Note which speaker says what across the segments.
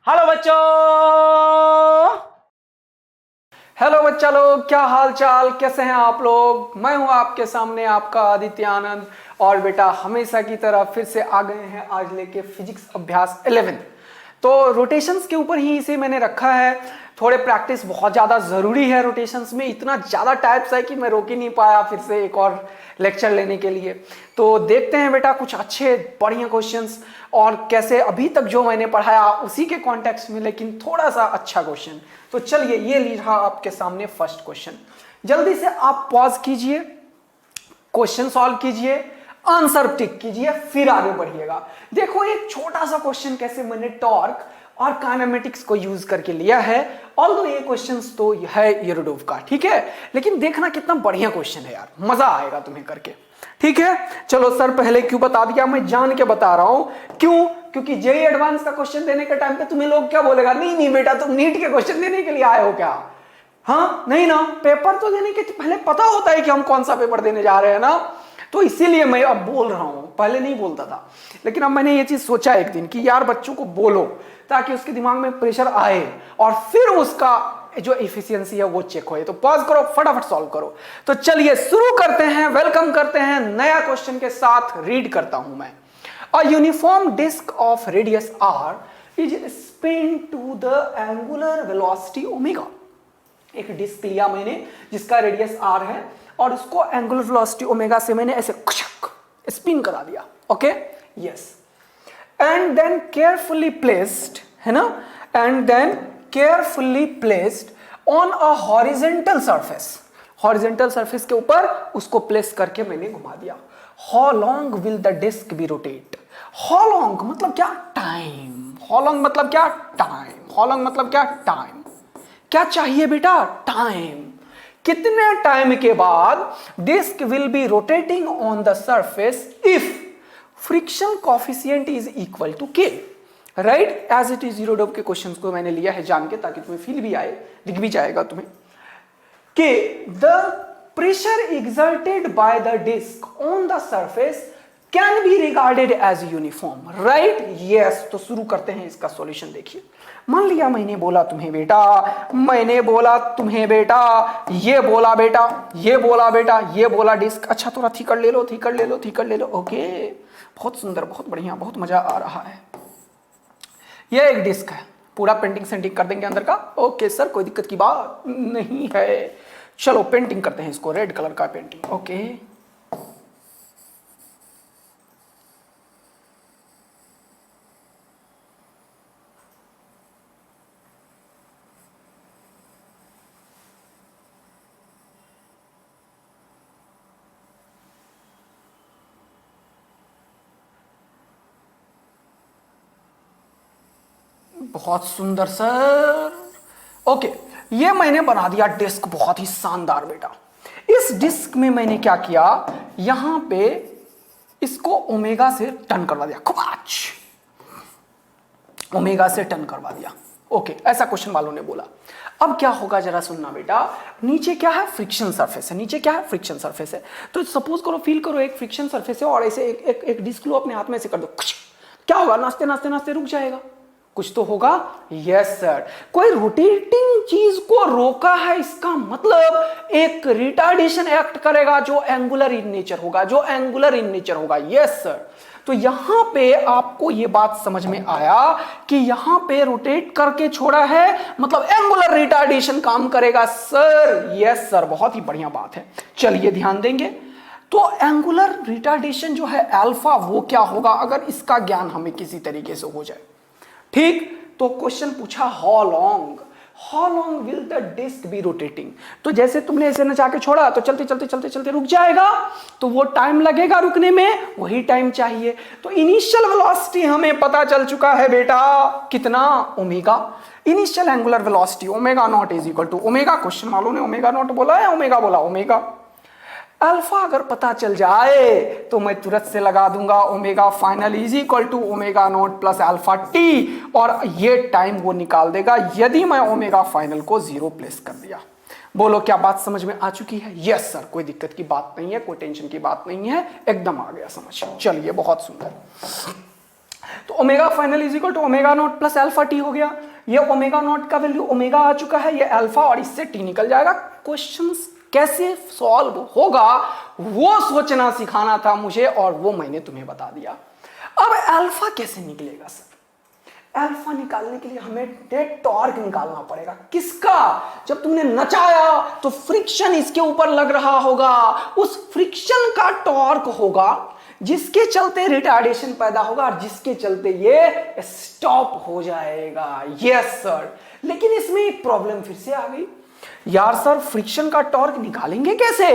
Speaker 1: Hello बच्चों। Hello बच्चा लोग, क्या हाल चाल, कैसे हैं आप लोग। मैं हूं आपके सामने आपका आदित्य आनंद। और बेटा हमेशा की तरह फिर से आ गए हैं आज लेके फिजिक्स अभ्यास 11। तो रोटेशंस के ऊपर ही इसे मैंने रखा है। थोड़े प्रैक्टिस बहुत ज़्यादा ज़रूरी है। रोटेशंस में इतना ज़्यादा टाइप्स है कि मैं रोक ही नहीं पाया फिर से एक और लेक्चर लेने के लिए। तो देखते हैं बेटा कुछ अच्छे बढ़िया क्वेश्चंस और कैसे अभी तक जो मैंने पढ़ाया उसी के कॉन्टेक्स्ट में, लेकिन थोड़ा सा अच्छा क्वेश्चन। तो चलिए ये लिखा आपके सामने फर्स्ट क्वेश्चन। जल्दी से आप पॉज कीजिए, क्वेश्चन सॉल्व कीजिए, आंसर टिक कीजिए, फिर आगे बढ़िएगा। देखो एक छोटा सा क्वेश्चन कैसे मैंने टॉर्क और काइनेमेटिक्स को यूज करके लिया है। ऑल्दो ये क्वेश्चंस तो है येरोडोव का, ठीक है, लेकिन देखना कितना बढ़िया क्वेश्चन है यार, मजा आएगा तुम्हें करके। ठीक है, चलो सर पहले क्यों बता दिया, मैं जान के बता रहा हूं। क्यों? क्योंकि जेई एडवांस का क्वेश्चन देने के टाइम पे तुम्हें लोग क्या बोलेगा, नहीं नहीं बेटा तुम नीट के क्वेश्चन देने के लिए आए हो क्या। हाँ नहीं ना, पेपर तो देने के पहले पता होता है कि हम कौन सा पेपर देने जा रहे हैं ना। तो इसीलिए मैं अब बोल रहा हूं, पहले नहीं बोलता था, लेकिन अब मैंने ये चीज सोचा एक दिन कि यार बच्चों को बोलो ताकि उसके दिमाग में प्रेशर आए और फिर उसका जो एफिशिएंसी है वो चेक हो। तो पॉज करो, फटाफट सॉल्व करो। तो चलिए शुरू करते हैं, वेलकम करते हैं नया क्वेश्चन के साथ। रीड करता हूं मैं। A uniform disc of radius r is spin to the angular velocity omega. एक डिस्क लिया मैंने जिसका रेडियस आर है और उसको एंगुलर वेलोसिटी ओमेगा से मैंने ऐसे स्पिन करा दिया। Okay yes, and then carefully placed, है ना, and then carefully placed on a horizontal surface. Horizontal surface के ऊपर उसको प्लेस करके मैंने घुमा दिया। How long will the disc be rotate. How long मतलब क्या, टाइम। हाउ लॉन्ग मतलब क्या, टाइम। हाउ लॉन्ग मतलब क्या, टाइम। क्या चाहिए बेटा, टाइम। कितने टाइम के बाद disc will be rotating on the surface if friction coefficient is equal to k. Right, as it is Irodov के क्वेश्चन को मैंने लिया है जान के, ताकि तुम्हें फील भी आए, दिख भी जाएगा तुम्हें कि the pressure exerted by the disc on the surface can be regarded as uniform. Right yes, तो शुरू करते हैं इसका सॉल्यूशन। देखिए मान लिया मैंने बोला तुम्हें बेटा, मैंने बोला तुम्हें बेटा, ये बोला बेटा, ये बोला बेटा, ये बोला डिस्क। अच्छा थोड़ा थिकर ले लो, थिकर ले लो, थिकर ले लो। ओके बहुत सुंदर, बहुत बढ़िया, बहुत मजा आ रहा है। ये एक डिस्क है, पूरा पेंटिंग सेंटिंग कर देंगे अंदर का। ओके सर कोई दिक्कत की बात नहीं है, चलो पेंटिंग करते हैं इसको, रेड कलर का पेंटिंग। ओके बहुत सुंदर सर। ओके ये मैंने बना दिया डिस्क, बहुत ही शानदार बेटा। इस डिस्क में मैंने क्या किया, यहां पे इसको ओमेगा से टर्न करवा दिया, खुबाच ओमेगा से टर्न करवा दिया। ओके ऐसा क्वेश्चन वालों ने बोला। अब क्या होगा जरा सुनना बेटा, नीचे क्या है, फ्रिक्शन सरफेस है। नीचे क्या है, फ्रिक्शन सरफेस है। तो सपोज करो, फील करो एक फ्रिक्शन सरफेस है और ऐसे एक डिस्क लो अपने हाथ में से कर दो, क्या होगा, नाचते नाचते नाचते रुक जाएगा, कुछ तो होगा। यस सर, कोई रोटेटिंग चीज को रोका है, इसका मतलब एक रिटार्डेशन एक्ट करेगा जो एंगुलर इन नेचर होगा, जो एंगुलर इन नेचर होगा। यस सर, तो यहां पे आपको ये बात समझ में आया कि यहां पे रोटेट करके छोड़ा है, मतलब एंगुलर रिटार्डेशन काम करेगा सर। यस सर, बहुत ही बढ़िया बात है। चलिए ध्यान देंगे। तो एंगुलर रिटार्डेशन जो है अल्फा, वो क्या होगा अगर इसका ज्ञान हमें किसी तरीके से हो जाए। ठीक, तो क्वेश्चन पूछा how long will the disc be rotating. तो जैसे तुमने ऐसे नचा के छोड़ा तो चलते चलते चलते चलते रुक जाएगा, तो वो टाइम लगेगा रुकने में, वही टाइम चाहिए। तो इनिशियल वेलोसिटी हमें पता चल चुका है बेटा, कितना, omega. Initial angular velocity omega not is equal to omega, question वालों ने ओमेगा नॉट बोला है, ओमेगा बोला, ओमेगा। अल्फा अगर पता चल जाए तो मैं तुरंत से लगा दूंगा omega final is equal to omega not plus alpha t, और ये टाइम वो निकाल देगा यदि मैं ओमेगा फाइनल को 0 प्लेस कर दिया। बोलो क्या बात समझ में आ चुकी है। यस सर, कोई दिक्कत की बात नहीं है, कोई टेंशन की बात नहीं है, एकदम आ गया समझ। चलिए बहुत सुंदर। तो omega final is equal to omega not plus alpha t हो गया। ये ओमेगा नॉट का वैल्यू ओमेगा आ चुका है, ये अल्फा और इससे टी निकल जाएगा। क्वेश्चन कैसे सॉल्व होगा वो सोचना सिखाना था मुझे और वो मैंने तुम्हें बता दिया। अब अल्फा कैसे निकलेगा सर? अल्फा निकालने के लिए हमें नेट टॉर्क निकालना पड़ेगा। किसका? जब तुमने नचाया तो फ्रिक्शन इसके ऊपर लग रहा होगा, उस फ्रिक्शन का टॉर्क होगा जिसके चलते रिटार्डेशन पैदा होगा और जिसके चलते ये स्टॉप हो जाएगा। यस सर, लेकिन इसमें एक प्रॉब्लम फिर से आ गई। यार सर फ्रिक्शन का टॉर्क निकालेंगे कैसे?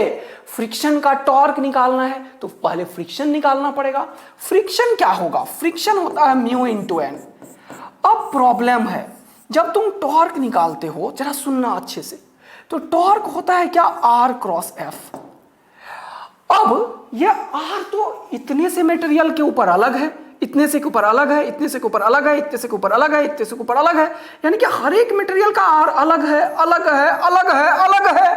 Speaker 1: फ्रिक्शन का टॉर्क निकालना है तो पहले फ्रिक्शन निकालना पड़ेगा। फ्रिक्शन क्या होगा? फ्रिक्शन होता है म्यू इंटू एन। अब प्रॉब्लम है, जब तुम टॉर्क निकालते हो, जरा सुनना अच्छे से, तो टॉर्क होता है क्या? R cross f. अब यह आर तो इतने से मटेरियल के ऊपर अलग है, इतने से के ऊपर अलग है, इतने से के ऊपर अलग है, इतने से के ऊपर अलग है, इतने से के ऊपर अलग है, यानी कि हर एक मटेरियल का आर अलग है, अलग है, अलग है, अलग है।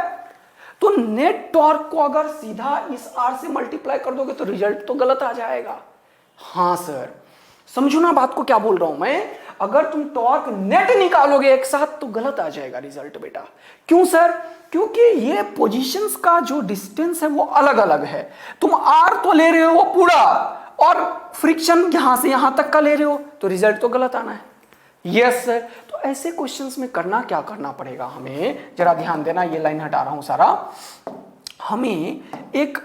Speaker 1: तो नेट टॉर्क को अगर सीधा इस आर से मल्टीप्लाई कर दोगे तो रिजल्ट तो गलत आ जाएगा। हाँ सर, समझो ना बात को क्या बोल रहा हूं मैं। अगर तुम टॉर्क नेट निकालोगे एक साथ तो गलत आ जाएगा रिजल्ट बेटा। क्यों सर? क्योंकि ये पोजीशंस का जो डिस्टेंस है वो अलग अलग है। तुम आर तो ले रहे हो पूरा और फ्रिक्शन यहां से यहां तक का ले रहे हो, तो रिजल्ट तो गलत आना है। यस सर, तो ऐसे क्वेश्चंस में करना क्या करना पड़ेगा हमें, जरा ध्यान देना। ये लाइन हटा रहा हूं सारा। हमें एक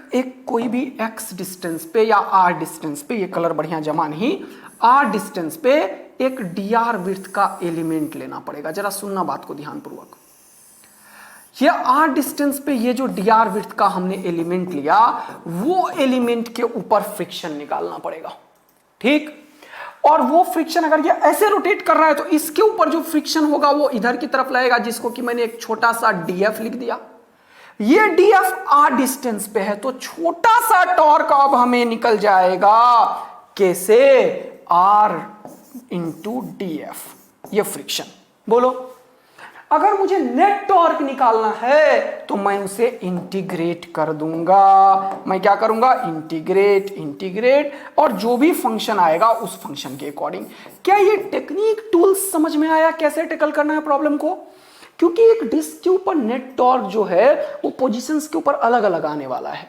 Speaker 1: कोई भी x डिस्टेंस पे या r डिस्टेंस पे, ये कलर बढ़िया जमा नहीं, r डिस्टेंस पे एक dr विड्थ का एलिमेंट लेना पड़ेगा। जरा सुनना बात को ध्यानपूर्वक। ये r डिस्टेंस पे ये जो dr विड्थ का हमने एलिमेंट लिया, वो एलिमेंट के ऊपर फ्रिक्शन निकालना पड़ेगा। ठीक, और वो फ्रिक्शन अगर ये ऐसे रोटेट कर रहा है तो इसके ऊपर जो फ्रिक्शन होगा वो इधर की तरफ लगेगा, जिसको कि मैंने एक छोटा सा df लिख दिया। ये df r डिस्टेंस पे है तो छोटा सा टॉर्क अब हमें निकल जाएगा। कैसे? r इंटू df, ये फ्रिक्शन। बोलो, अगर मुझे नेट टॉर्क निकालना है तो मैं उसे इंटीग्रेट कर दूंगा। मैं क्या करूंगा? इंटीग्रेट, इंटीग्रेट, और जो भी फंक्शन आएगा उस फंक्शन के अकॉर्डिंग। क्या ये टेक्निक टूल्स समझ में आया कैसे टैकल करना है प्रॉब्लम को? क्योंकि एक डिस्क के ऊपर नेट टॉर्क जो है वो पोजीशंस के ऊपर अलग अलग आने वाला है।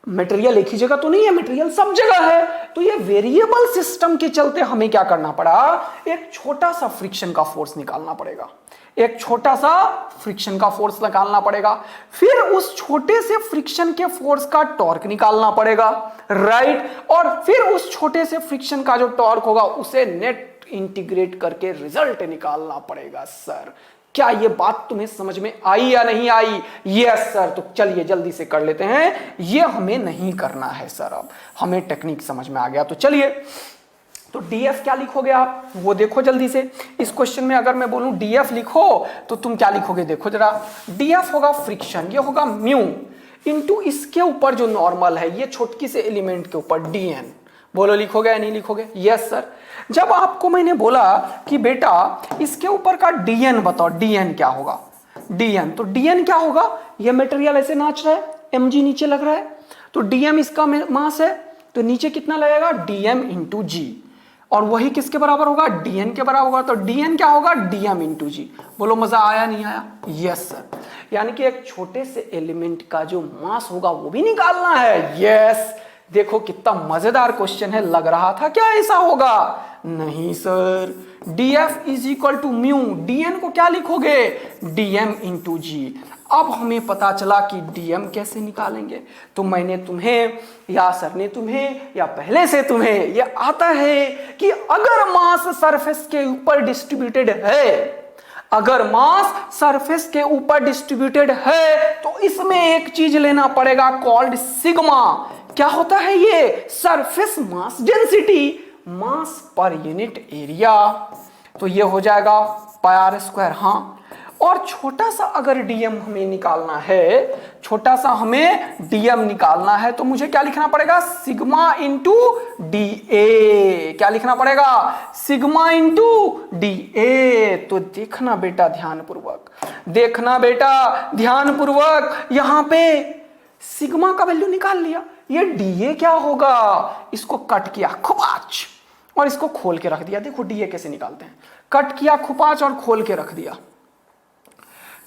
Speaker 1: मटेरियल एक ही जगह तो नहीं है, मटेरियल सब जगह है। तो ये वेरिएबल सिस्टम के चलते हमें क्या करना पड़ा? एक छोटा सा फ्रिक्शन का फोर्स निकालना पड़ेगा। एक छोटा सा फ्रिक्शन का फोर्स निकालना पड़ेगा, फिर उस छोटे से फ्रिक्शन के फोर्स का टॉर्क निकालना पड़ेगा, राइट? और फिर उस छोटे से फ्रिक्शन का जो टॉर्क होगा उसे नेट इंटीग्रेट करके रिजल्ट निकालना पड़ेगा। सर क्या ये बात तुम्हें समझ में आई या नहीं आई? यस सर, तो चलिए जल्दी से कर लेते हैं। ये हमें नहीं करना है सर, अब हमें टेक्निक समझ में आ गया। तो चलिए, तो df क्या लिखोगे आप वो देखो जल्दी से। इस क्वेश्चन में अगर मैं बोलूं df लिखो तो तुम क्या लिखोगे? देखो जरा, df होगा फ्रिक्शन, ये होगा म्यू इंटू इसके ऊपर जो नॉर्मल है, ये छोटकी से एलिमेंट के ऊपर dn। बोलो लिखोगे या नहीं लिखोगे? Yes sir. जब आपको मैंने बोला कि बेटा इसके ऊपर का dn बताओ, dn क्या होगा? dn, तो dn क्या होगा? ये मटेरियल ऐसे नाच रहा है, mg नीचे लग रहा है, तो dm इसका मास है, तो नीचे कितना लगेगा? dm इंटू जी, और वही किसके बराबर होगा? dn के बराबर होगा। तो dn क्या होगा? dm इंटू जी। बोलो मजा आया नहीं आया? यस सर, यानी कि एक छोटे से एलिमेंट का जो मास होगा वो भी निकालना है। यस, देखो कितना मजेदार क्वेश्चन है। लग रहा था क्या ऐसा होगा? नहीं sir, df is equal to mu, dn को क्या लिखोगे? dm into g. अब हमें पता चला कि dm कैसे निकालेंगे। तो मैंने तुम्हें या सर ने तुम्हें या पहले से तुम्हें ये आता है कि अगर मास सरफेस के ऊपर डिस्ट्रीब्यूटेड है, अगर मास सरफेस के ऊपर डिस्ट्रीब्यूटेड है तो इसमें एक चीज लेना पड़ेगा कॉल्ड सिग्मा। क्या होता है ये? सरफेस मास डेंसिटी, मास पर यूनिट एरिया। तो ये हो जाएगा पाई आर स्क्वायर। हाँ, और छोटा सा अगर dm हमें निकालना है, छोटा सा हमें dm निकालना है तो मुझे क्या लिखना पड़ेगा? Sigma into dA। क्या लिखना पड़ेगा? Sigma into dA। तो देखना बेटा ध्यानपूर्वक, देखना बेटा ध्यानपूर्वक, यहां पे सिग्मा का वैल्यू निकाल लिया। ये dA क्या होगा? इसको कट किया, खुबाच, और इसको खोल के रख दिया। देखो डीए कैसे निकालते हैं, कट किया खुपाच और खोल के रख दिया,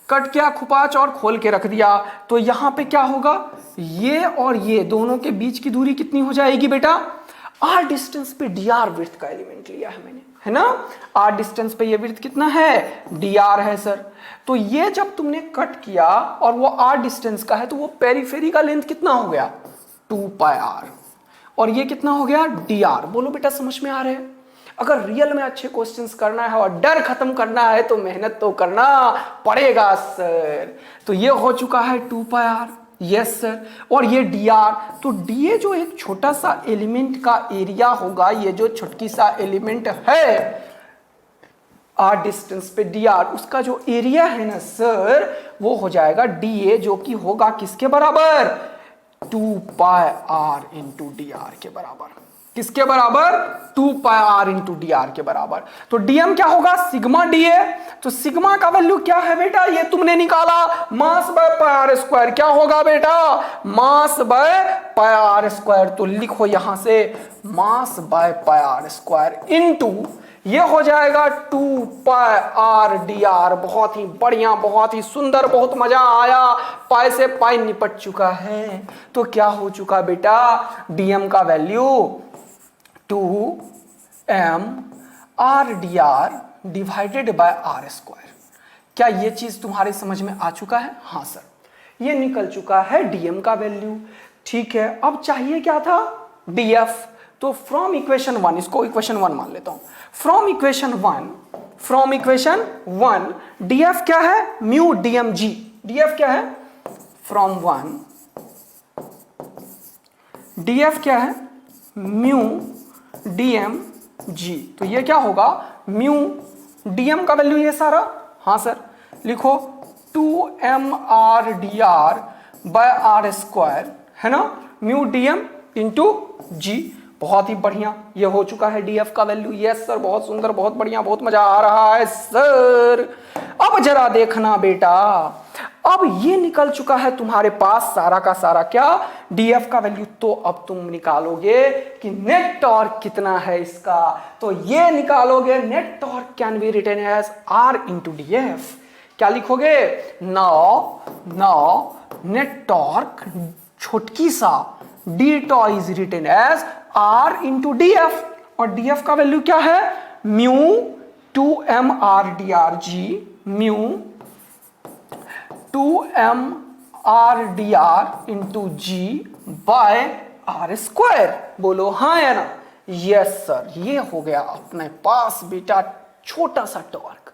Speaker 1: कट किया खुपाच और खोल के रख दिया, तो यहां पे क्या होगा, ये और ये दोनों के बीच की दूरी कितनी हो जाएगी बेटा, आर डिस्टेंस पे डी आर वृत्त का एलिमेंट लिया है मैंने, है ना, आर डिस्टेंस पे ये वृत्त कितना है, डी आर है सर। तो ये जब तुमने कट किया और वो आर डिस्टेंस का है तो वो पेरीफेरी का लेंथ कितना हो गया, 2 पाई आर, और ये कितना हो गया, डी आर। बोलो बेटा समझ में आ रहे हैं। अगर रियल में अच्छे क्वेश्चंस करना है और डर खत्म करना है तो मेहनत तो करना पड़ेगा सर। तो ये हो चुका है 2 पाई आर, यस सर, और ये डी आर। तो डी जो एक छोटा सा एलिमेंट का एरिया होगा, ये जो छोटकी सा एलिमेंट है आर डिस्टेंस पे डी आर, उसका जो एरिया है ना सर वो हो जाएगा डी ए, जो कि होगा किसके बराबर, 2 पाई आर इंटू डी आर के बराबर। किसके बराबर, 2 पाई आर इंटू डी आर के बराबर। तो डीएम क्या होगा, सिग्मा डी ए। तो सिग्मा का वैल्यू क्या है बेटा, ये तुमने निकाला, mass by pi r square. क्या होगा बेटा, mass by pi r square. तो लिखो यहां से mass by pi r square into ये हो जाएगा 2 पाई आर डी आर। बहुत ही बढ़िया, बहुत ही सुंदर, बहुत मजा आया। पाई से पाई निपट चुका है, तो क्या हो चुका बेटा, डीएम का value 2m r d r divided by r square. क्या ये चीज तुम्हारे समझ में आ चुका है, हाँ सर, ये निकल चुका है डीएम का वैल्यू। ठीक है, अब चाहिए क्या था, डीएफ। तो फ्रॉम इक्वेशन 1, इसको इक्वेशन 1 मान लेता हूं, फ्रॉम इक्वेशन 1 डीएफ क्या है, म्यू डीएम जी। डीएफ क्या है, फ्रॉम 1 डीएफ क्या है, म्यू डीएम जी। तो ये क्या होगा, म्यू डीएम का वैल्यू ये सारा, हाँ सर, लिखो 2m r d r by r square, है ना, म्यू डीएम इंटू जी। बहुत ही बढ़िया, ये हो चुका है डीएफ का वैल्यू। यस सर, बहुत सुंदर, बहुत बढ़िया, बहुत मजा आ रहा है सर। अब जरा देखना बेटा, अब ये निकल चुका है तुम्हारे पास सारा का सारा क्या, डीएफ का वैल्यू। तो अब तुम निकालोगे कि नेट टॉर्क कितना है इसका। तो ये निकालोगे, net torque can be written as r into df. क्या लिखोगे, नाउ नेट टॉर्क छोटकी सा d tau is written as r into df, और डीएफ का वैल्यू क्या है, mu 2m r d r g, mu 2m r d r into g by r square. बोलो हाँ या ना, यस सर, ये हो गया अपने पास बेटा छोटा सा टॉर्क।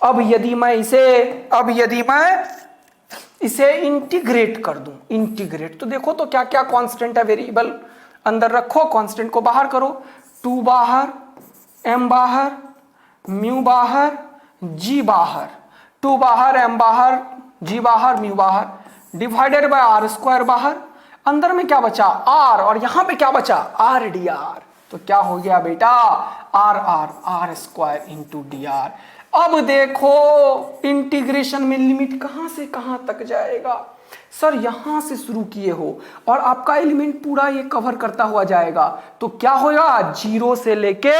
Speaker 1: अब यदि मैं इसे इंटीग्रेट कर दूं, इंटीग्रेट, तो देखो तो क्या क्या कांस्टेंट है, वेरिएबल अंदर रखो, कांस्टेंट को बाहर करो, 2 बाहर, m बाहर, म्यू बाहर, g बाहर, 2 बाहर, m बाहर, g बाहर, म्यू बाहर, डिवाइडेड बाय आर स्क्वायर बाहर। अंदर में क्या बचा, r, और यहां पे क्या बचा, आर डी आर। तो क्या हो गया बेटा, r square into d r. अब देखो इंटीग्रेशन में लिमिट कहां से कहां तक जाएगा, सर यहां से शुरू किए हो और आपका एलिमेंट पूरा ये कवर करता हुआ जाएगा। तो क्या होगा, 0 से लेके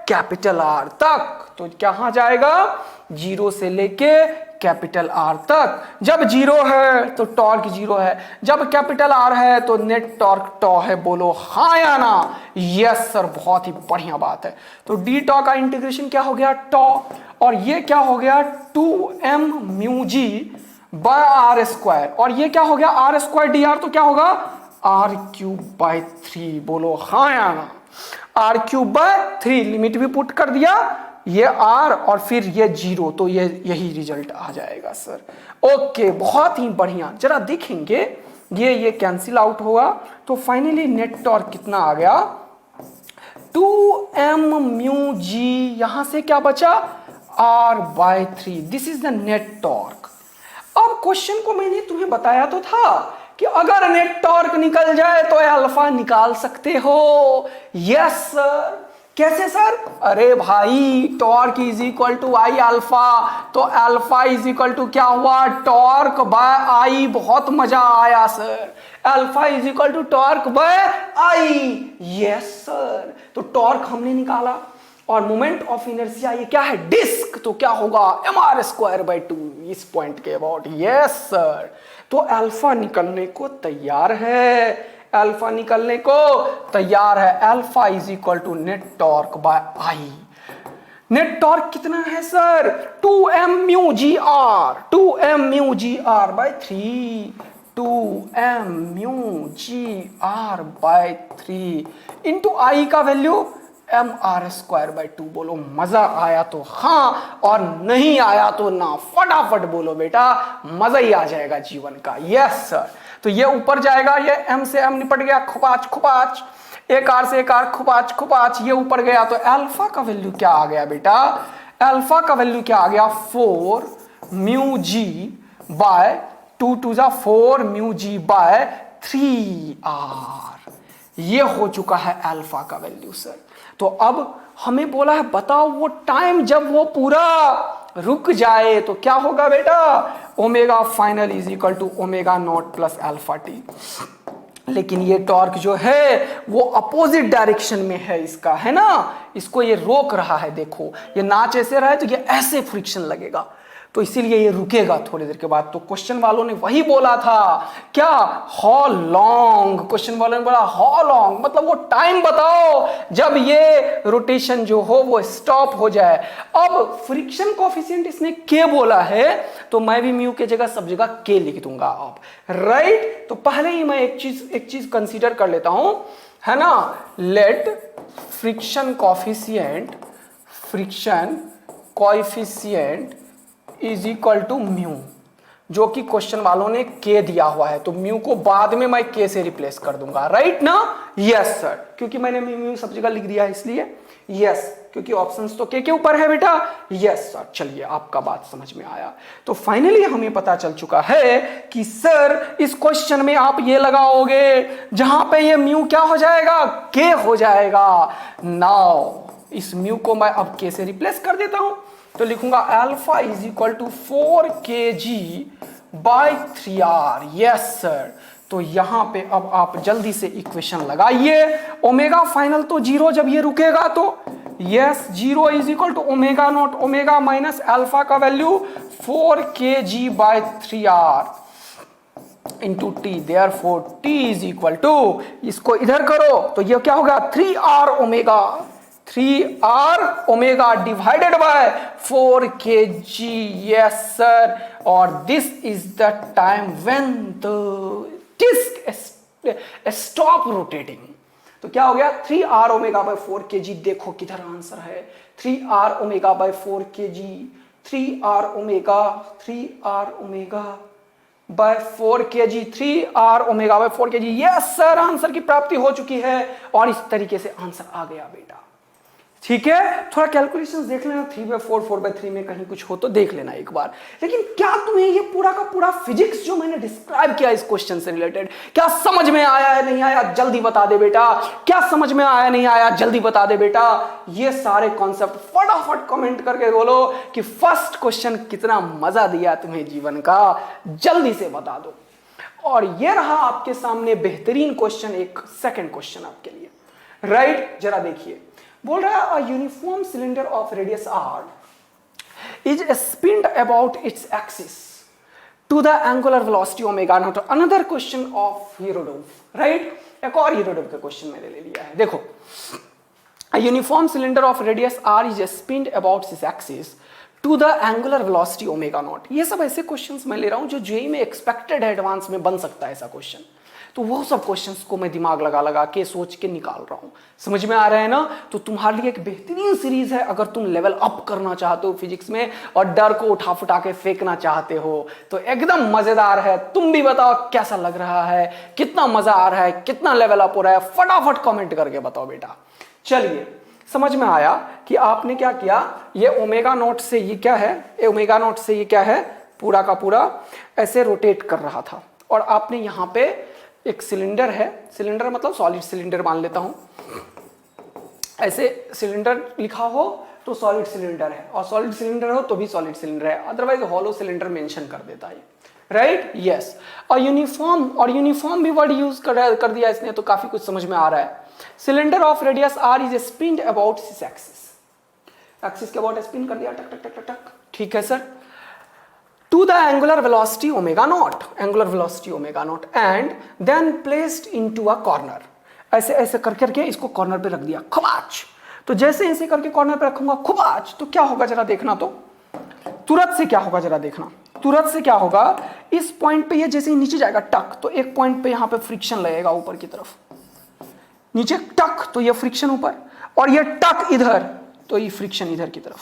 Speaker 1: कैपिटल आर तक। तो कहां जाएगा, 0 से लेके कैपिटल आर तक। जब 0 है तो टॉर्क 0 है, जब कैपिटल आर है तो नेट टॉर्क टॉ है। बोलो हाँ या ना, यस सर, बहुत ही बढ़िया बात है। तो डी टॉ का इंटीग्रेशन क्या हो गया, टॉ, और ये क्या हो गया, 2m mu g by r square, और ये क्या हो गया, आर स्क्वायर डी आर। तो क्या होगा, आर क्यूब बाय 3। बोलो हाँ या ना, आर क्यूब बाय 3। लिमिट भी पुट कर दिया, ये आर और फिर ये 0, तो ये यही रिजल्ट आ जाएगा सर। ओके, बहुत ही बढ़िया। जरा देखेंगे, ये कैंसिल आउट होगा, तो फाइनली नेट टॉर्क कितना आ गया, 2m म्यू जी, यहां से क्या बचा, r by 3। This is the net torque. अब क्वेश्चन को मैंने तुम्हें बताया तो था कि अगर नेट टॉर्क निकल जाए तो अल्फा निकाल सकते हो। यस सर, कैसे सर? अरे भाई torque is equal to I alpha, तो अल्फा इज इक्वल टू क्या हुआ? Torque by I. बहुत मजा आया sir. Alpha is equal to torque by I. Yes sir. तो टॉर्क हमने निकाला और मोमेंट ऑफ इनर्शिया ये क्या है? डिस्क। तो क्या होगा? mr²/2 इस पॉइंट के अबाउट। Yes sir. तो अल्फा निकलने को तैयार है, अल्फा निकलने को तैयार है। Alpha is equal to net torque by I. Net torque कितना है sir? 2m mu g r, 2m mu g r by 3, 2m mu g r by 3 into I का वैल्यू mr²/2। बोलो मजा आया तो हाँ, और नहीं आया तो ना। फटाफट बोलो बेटा, मजा ही आ जाएगा जीवन का। Yes sir. तो ये ऊपर जाएगा, ये m से m निपट गया, खुपाच खुपाच, एक आर से एक आर, खुपाच खुपाच, ये ऊपर गया। तो अल्फा का वैल्यू क्या आ गया बेटा? अल्फा का वैल्यू क्या आ गया? 4 म्यू जी बाय 2 2 जा 4 म्यू जी बाय 3r। ये हो चुका है अल्फा का वैल्यू सर। तो अब हमें बोला है बताओ वो टाइम जब वो पूरा रुक जाए तो क्या होगा बेटा? Omega final is equal to omega not plus alpha t. लेकिन ये टॉर्क जो है वो अपोजिट डायरेक्शन में है इसका, है ना? इसको ये रोक रहा है। देखो ये नाच ऐसे रहा है तो ये ऐसे फ्रिक्शन लगेगा, तो इसीलिए ये रुकेगा थोड़ी देर के बाद। तो क्वेश्चन वालों ने वही बोला था, क्या? How long. क्वेश्चन वालों ने बोला हाउ लॉन्ग, मतलब वो टाइम बताओ जब ये रोटेशन जो हो वो स्टॉप हो जाए। अब फ्रिक्शन कोएफिशिएंट इसने के बोला है, तो मैं भी म्यू के जगह सब जगह के लिख दूंगा अब, राइट? तो पहले ही मैं एक चीज कंसीडर कर लेता हूं, है ना? Let friction coefficient is equal to mu, जो कि क्वेश्चन वालों ने के दिया हुआ है, तो म्यू को बाद में मैं के से रिप्लेस कर दूंगा, राइट ना? यस सर, क्योंकि मैंने म्यू सब जगह लिख दिया है इसलिए। यस, क्योंकि ऑप्शंस तो के ऊपर है बेटा। Yes sir. चलिए आपका बात समझ में आया। तो फाइनली हमें पता चल चुका है कि सर इस क्वेश्चन में आप ये लगाओगे जहां पे ये म्यू क्या हो जाएगा? के हो जाएगा। नाउ इस म्यू को मैं अब के से रिप्लेस कर देता हूं, तो लिखूंगा alpha is equal to 4kg/3r। Yes sir. तो यहां पे अब आप जल्दी से इक्वेशन लगाइए। ओमेगा फाइनल तो 0 जब ये रुकेगा तो yes 0 is equal to omega naught omega minus alpha का value 4kg/3r into t. Therefore t is equal to, इसको इधर करो तो ये क्या होगा? 3r omega divided by 4kg। Yes sir. और this is the time when the disc stop rotating. तो क्या हो गया? 3r omega by 4kg। देखो किधर आंसर है, 3r omega by 4kg, 3r omega by 4kg, 3r omega by 4kg। Yes sir, answer की प्राप्ति हो चुकी है और इस तरीके से आंसर आ गया बेटा। ठीक है, थोड़ा कैलकुलेशंस देख लेना, 3/4 4/3 में कहीं कुछ हो तो देख लेना एक बार। लेकिन क्या तुम्हें ये पूरा का पूरा फिजिक्स जो मैंने डिस्क्राइब किया इस क्वेश्चन से रिलेटेड, क्या समझ में आया है नहीं आया? जल्दी बता दे बेटा। क्या समझ में आया नहीं आया? जल्दी बता दे बेटा। ये सारे कॉन्सेप्ट फटाफट कमेंट करके बोलो कि फर्स्ट क्वेश्चन कितना मजा दिया तुम्हें जीवन का, जल्दी से बता दो। और ये रहा आपके सामने बेहतरीन क्वेश्चन, एक सेकंड क्वेश्चन आपके लिए, राइट? जरा देखिए, बोल रहा है a uniform cylinder of radius r is spinned about its axis to the angular velocity omega naught। another question of Hirodov, right? एक और Hirodov का क्वेश्चन मैंने ले लिया है। देखो, a uniform cylinder of radius r is spinned about its axis to the angular velocity omega naught। ये सब ऐसे क्वेश्चंस मैं ले रहा हूं जो जेईई में एक्सपेक्टेड है, एडवांस में बन सकता है ऐसा क्वेश्चन। तो वो सब क्वेश्चंस को मैं दिमाग लगा के सोच के निकाल रहा हूं। समझ में आ रहा है ना? तो तुम्हारे लिए एक बेहतरीन सीरीज है अगर तुम लेवल अप करना चाहते हो फिजिक्स में और डर को उठा फुटा के फेंकना चाहते हो, तो एकदम मजेदार है। तुम भी बताओ कैसा लग रहा है, कितना मजा आ रहा है, कितना लेवल अप हो रहा है, फटाफट कमेंट करके बताओ बेटा। चलिए, समझ में आया कि आपने क्या किया? ये ओमेगा नॉट से ये क्या है, ओमेगा नॉट से ये क्या है, पूरा का पूरा ऐसे रोटेट कर रहा था। और आपने यहां पे एक सिलेंडर है, सिलेंडर मतलब सॉलिड सिलेंडर मान लेता हूं, ऐसे सिलेंडर लिखा हो तो सॉलिड सिलेंडर है, और सॉलिड सिलेंडर हो तो भी सॉलिड सिलेंडर है, अदरवाइज हॉलो सिलेंडर मेंशन कर देता है, राइट, यस। और यूनिफॉर्म भी वर्ड यूज कर दिया इसने, तो काफी कुछ समझ में आ रहा है। Cylinder of radius r is spinned about इस एक्सिस के अबाउट स्पिन कर दिया, टक टक टक टक टक, ठीक है सर। To the angular velocity omega naught and then placed into a corner, ऐसे ऐसे करके इसको कॉर्नर पे रख दिया, खबाच। तो जैसे ऐसे करके कॉर्नर पे रखूंगा खबाच, तो क्या होगा जरा देखना, तो तुरंत से क्या होगा जरा देखना, तुरंत से क्या होगा, इस पॉइंट पे ये जैसे ही नीचे जाएगा टक, तो एक पॉइंट पे यहां पे फ्रिक्शन लगेगा ऊपर की तरफ, नीचे टक तो ये फ्रिक्शन ऊपर, और ये टक इधर तो ये फ्रिक्शन इधर की तरफ।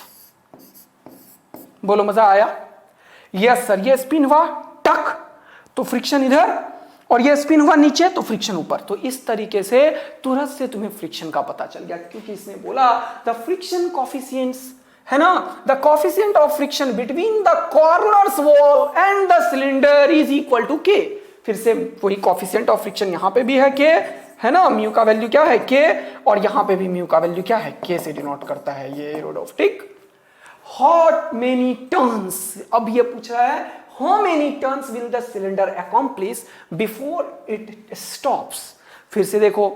Speaker 1: बोलो मजा आया? यस सर, ये स्पिन हुआ टक तो फ्रिक्शन इधर, और ये स्पिन हुआ नीचे तो फ्रिक्शन ऊपर। तो इस तरीके से तुरंत से तुम्हें फ्रिक्शन का पता चल गया, क्योंकि इसने बोला द फ्रिक्शन कोफिशिएंट्स, है ना, the coefficient of friction between the corners wall and the cylinder is equal to k. फिर से वही कोफिशिएंट ऑफ फ्रिक्शन यहां पे भी है के, है ना, म्यू का वैल्यू क्या है के, और यहां पे भी म्यू का वैल्यू क्या है के से डिनोट करता है ये एरोडोस्टिक। हाउ मेनी टर्न्स, अब ये पूछ रहा है how many turns will the cylinder accomplish before it stops. फिर से देखो,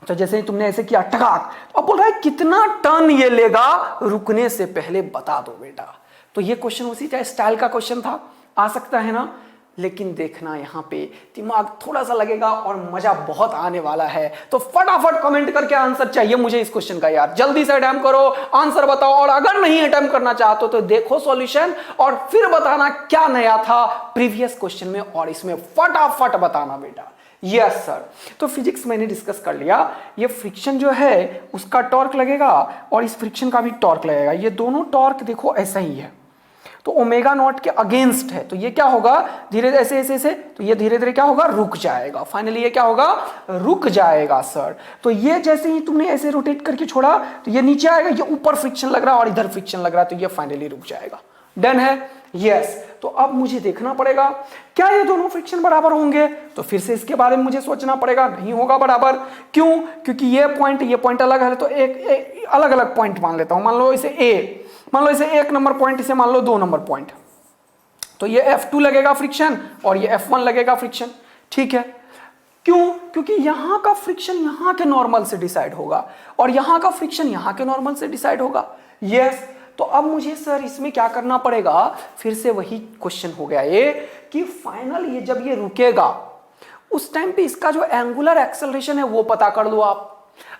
Speaker 1: तो जैसे ही तुमने ऐसे किया टकाक, अब बोल रहा है कितना टर्न ये लेगा रुकने से पहले बता दो बेटा। तो ये क्वेश्चन उसी का स्टाइल का क्वेश्चन था, आ सकता है ना, लेकिन देखना यहाँ पे दिमाग थोड़ा सा लगेगा और मजा बहुत आने वाला है। तो फटाफट कमेंट करके आंसर चाहिए मुझे इस क्वेश्चन का यार, जल्दी से अटेम्प्ट करो, आंसर बताओ, और अगर नहीं अटेम्प्ट करना चाहते तो देखो सॉल्यूशन और फिर बताना क्या नया था प्रीवियस क्वेश्चन में, और इसमें फटाफट बताना बेटा। यस सर, तो फिजिक्स मैंने डिस्कस कर लिया, ये फ्रिक्शन जो है उसका टॉर्क लगेगा और इस फ्रिक्शन का भी टॉर्क लगेगा, ये दोनों टॉर्क देखो ऐसा ही है, तो ओमेगा नॉट के अगेंस्ट है, तो ये क्या होगा धीरे ऐसे ऐसे ऐसे, तो ये धीरे धीरे क्या होगा रुक जाएगा, फाइनली ये क्या होगा रुक जाएगा सर। तो ये जैसे ही तुमने ऐसे रोटेट करके छोड़ा तो ये नीचे आएगा, ये ऊपर फ्रिक्शन लग रहा है और इधर फ्रिक्शन लग रहा है, तो ये फाइनली रुक जाएगा। डन है? यस। तो अब मुझे देखना पड़ेगा क्या ये दोनों फ्रिक्शन बराबर होंगे, तो फिर से इसके बारे में मुझे सोचना पड़ेगा, नहीं होगा बराबर। क्यों? क्योंकि ये पॉइंट अलग है, तो एक अलग अलग पॉइंट मान लेता हूं, मान लो इसे ए, मान लो इसे 1 नंबर पॉइंट, इसे मान लो 2 नंबर पॉइंट, तो ये F2 लगेगा फ्रिक्शन और ये F1 लगेगा फ्रिक्शन, ठीक है। क्यों? क्योंकि यहां का फ्रिक्शन यहां के नॉर्मल से डिसाइड होगा और यहां का फ्रिक्शन यहां के नॉर्मल से डिसाइड होगा। यस। तो अब मुझे सर इसमें क्या करना पड़ेगा, फिर से वही क्वेश्चन हो गया ये कि फाइनल ये जब ये रुकेगा उस टाइम पे इसका जो एंगुलर एक्सेलरेशन है वो पता कर लो आप।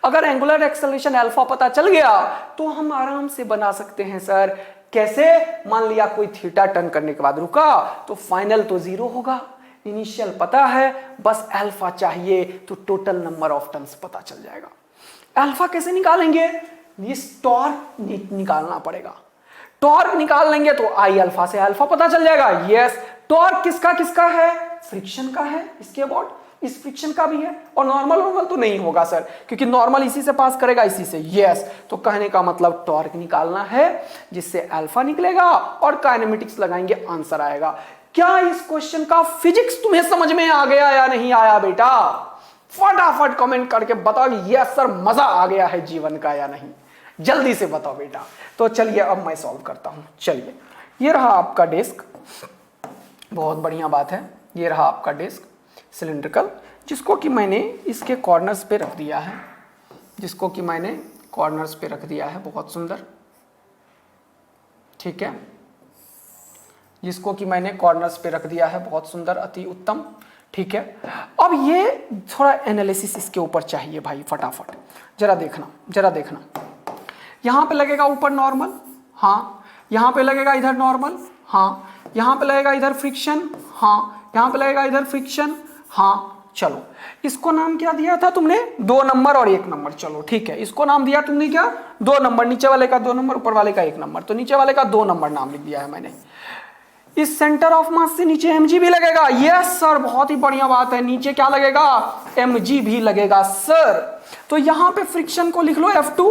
Speaker 1: अगर एंगुलर एक्सेलरेशन अल्फा पता चल गया तो हम आराम से बना सकते हैं सर, कैसे? मान लिया कोई थीटा टर्न करने के बाद रुका तो फाइनल तो 0 होगा, इनिशियल पता है, बस अल्फा चाहिए तो टोटल नंबर ऑफ टर्न्स पता चल जाएगा। अल्फा कैसे निकालेंगे? इस टॉर्क निकालना पड़ेगा, टॉर्क निकाल लेंगे तो आई अल्फा से अल्फा पता चल जाएगा। यस। टॉर्क किसका किसका है? फ्रिक्शन का है, इसके अबाउट इस फ्रिक्शन का भी है, और नॉर्मल तो नहीं होगा सर, क्योंकि नॉर्मल इसी से पास करेगा, इसी से। यस। तो कहने का मतलब टॉर्क निकालना है जिससे अल्फा निकलेगा और काइनेमेटिक्स लगाएंगे, आंसर आएगा। क्या इस क्वेश्चन का फिजिक्स तुम्हें समझ में आ गया या नहीं आया बेटा? फटाफट कमेंट करके बताओ यस सर मजा आ गया है जीवन का या नहीं, जल्दी से बताओ बेटा। तो चलिए अब मैं सॉल्व करता हूं। चलिए, ये रहा आपका डेस्क, बहुत बढ़िया बात है, ये रहा आपका डेस्क सिलिंड्रिकल, जिसको कि मैंने इसके कॉर्नर्स पे रख दिया है, जिसको कि मैंने कॉर्नर्स पे रख दिया है, बहुत सुंदर, ठीक है, जिसको कि मैंने कॉर्नर्स पे रख दिया है, बहुत सुंदर, अति उत्तम, ठीक है। अब ये थोड़ा एनालिसिस इसके ऊपर चाहिए भाई, फटाफट जरा देखना, यहां पे लगेगा ऊपर नॉर्मल, हाँ, यहां पे लगेगा इधर नॉर्मल, हाँ, यहां पे लगेगा इधर फ्रिक्शन, हाँ, यहां पे लगेगा इधर फ्रिक्शन, हाँ। चलो, इसको नाम क्या दिया था तुमने? 2 नंबर और 1 नंबर, चलो ठीक है, इसको नाम दिया तुमने क्या? 2 नंबर, नीचे वाले का 2 नंबर, ऊपर वाले का 1 नंबर, तो नीचे वाले का 2 नंबर नाम लिख दिया है मैंने। इस सेंटर ऑफ मास से नीचे mg भी लगेगा। यस सर, बहुत ही बढ़िया बात है, नीचे क्या लगेगा? mg भी लगेगा सर। तो यहां पे फ्रिक्शन को लिख लो F2,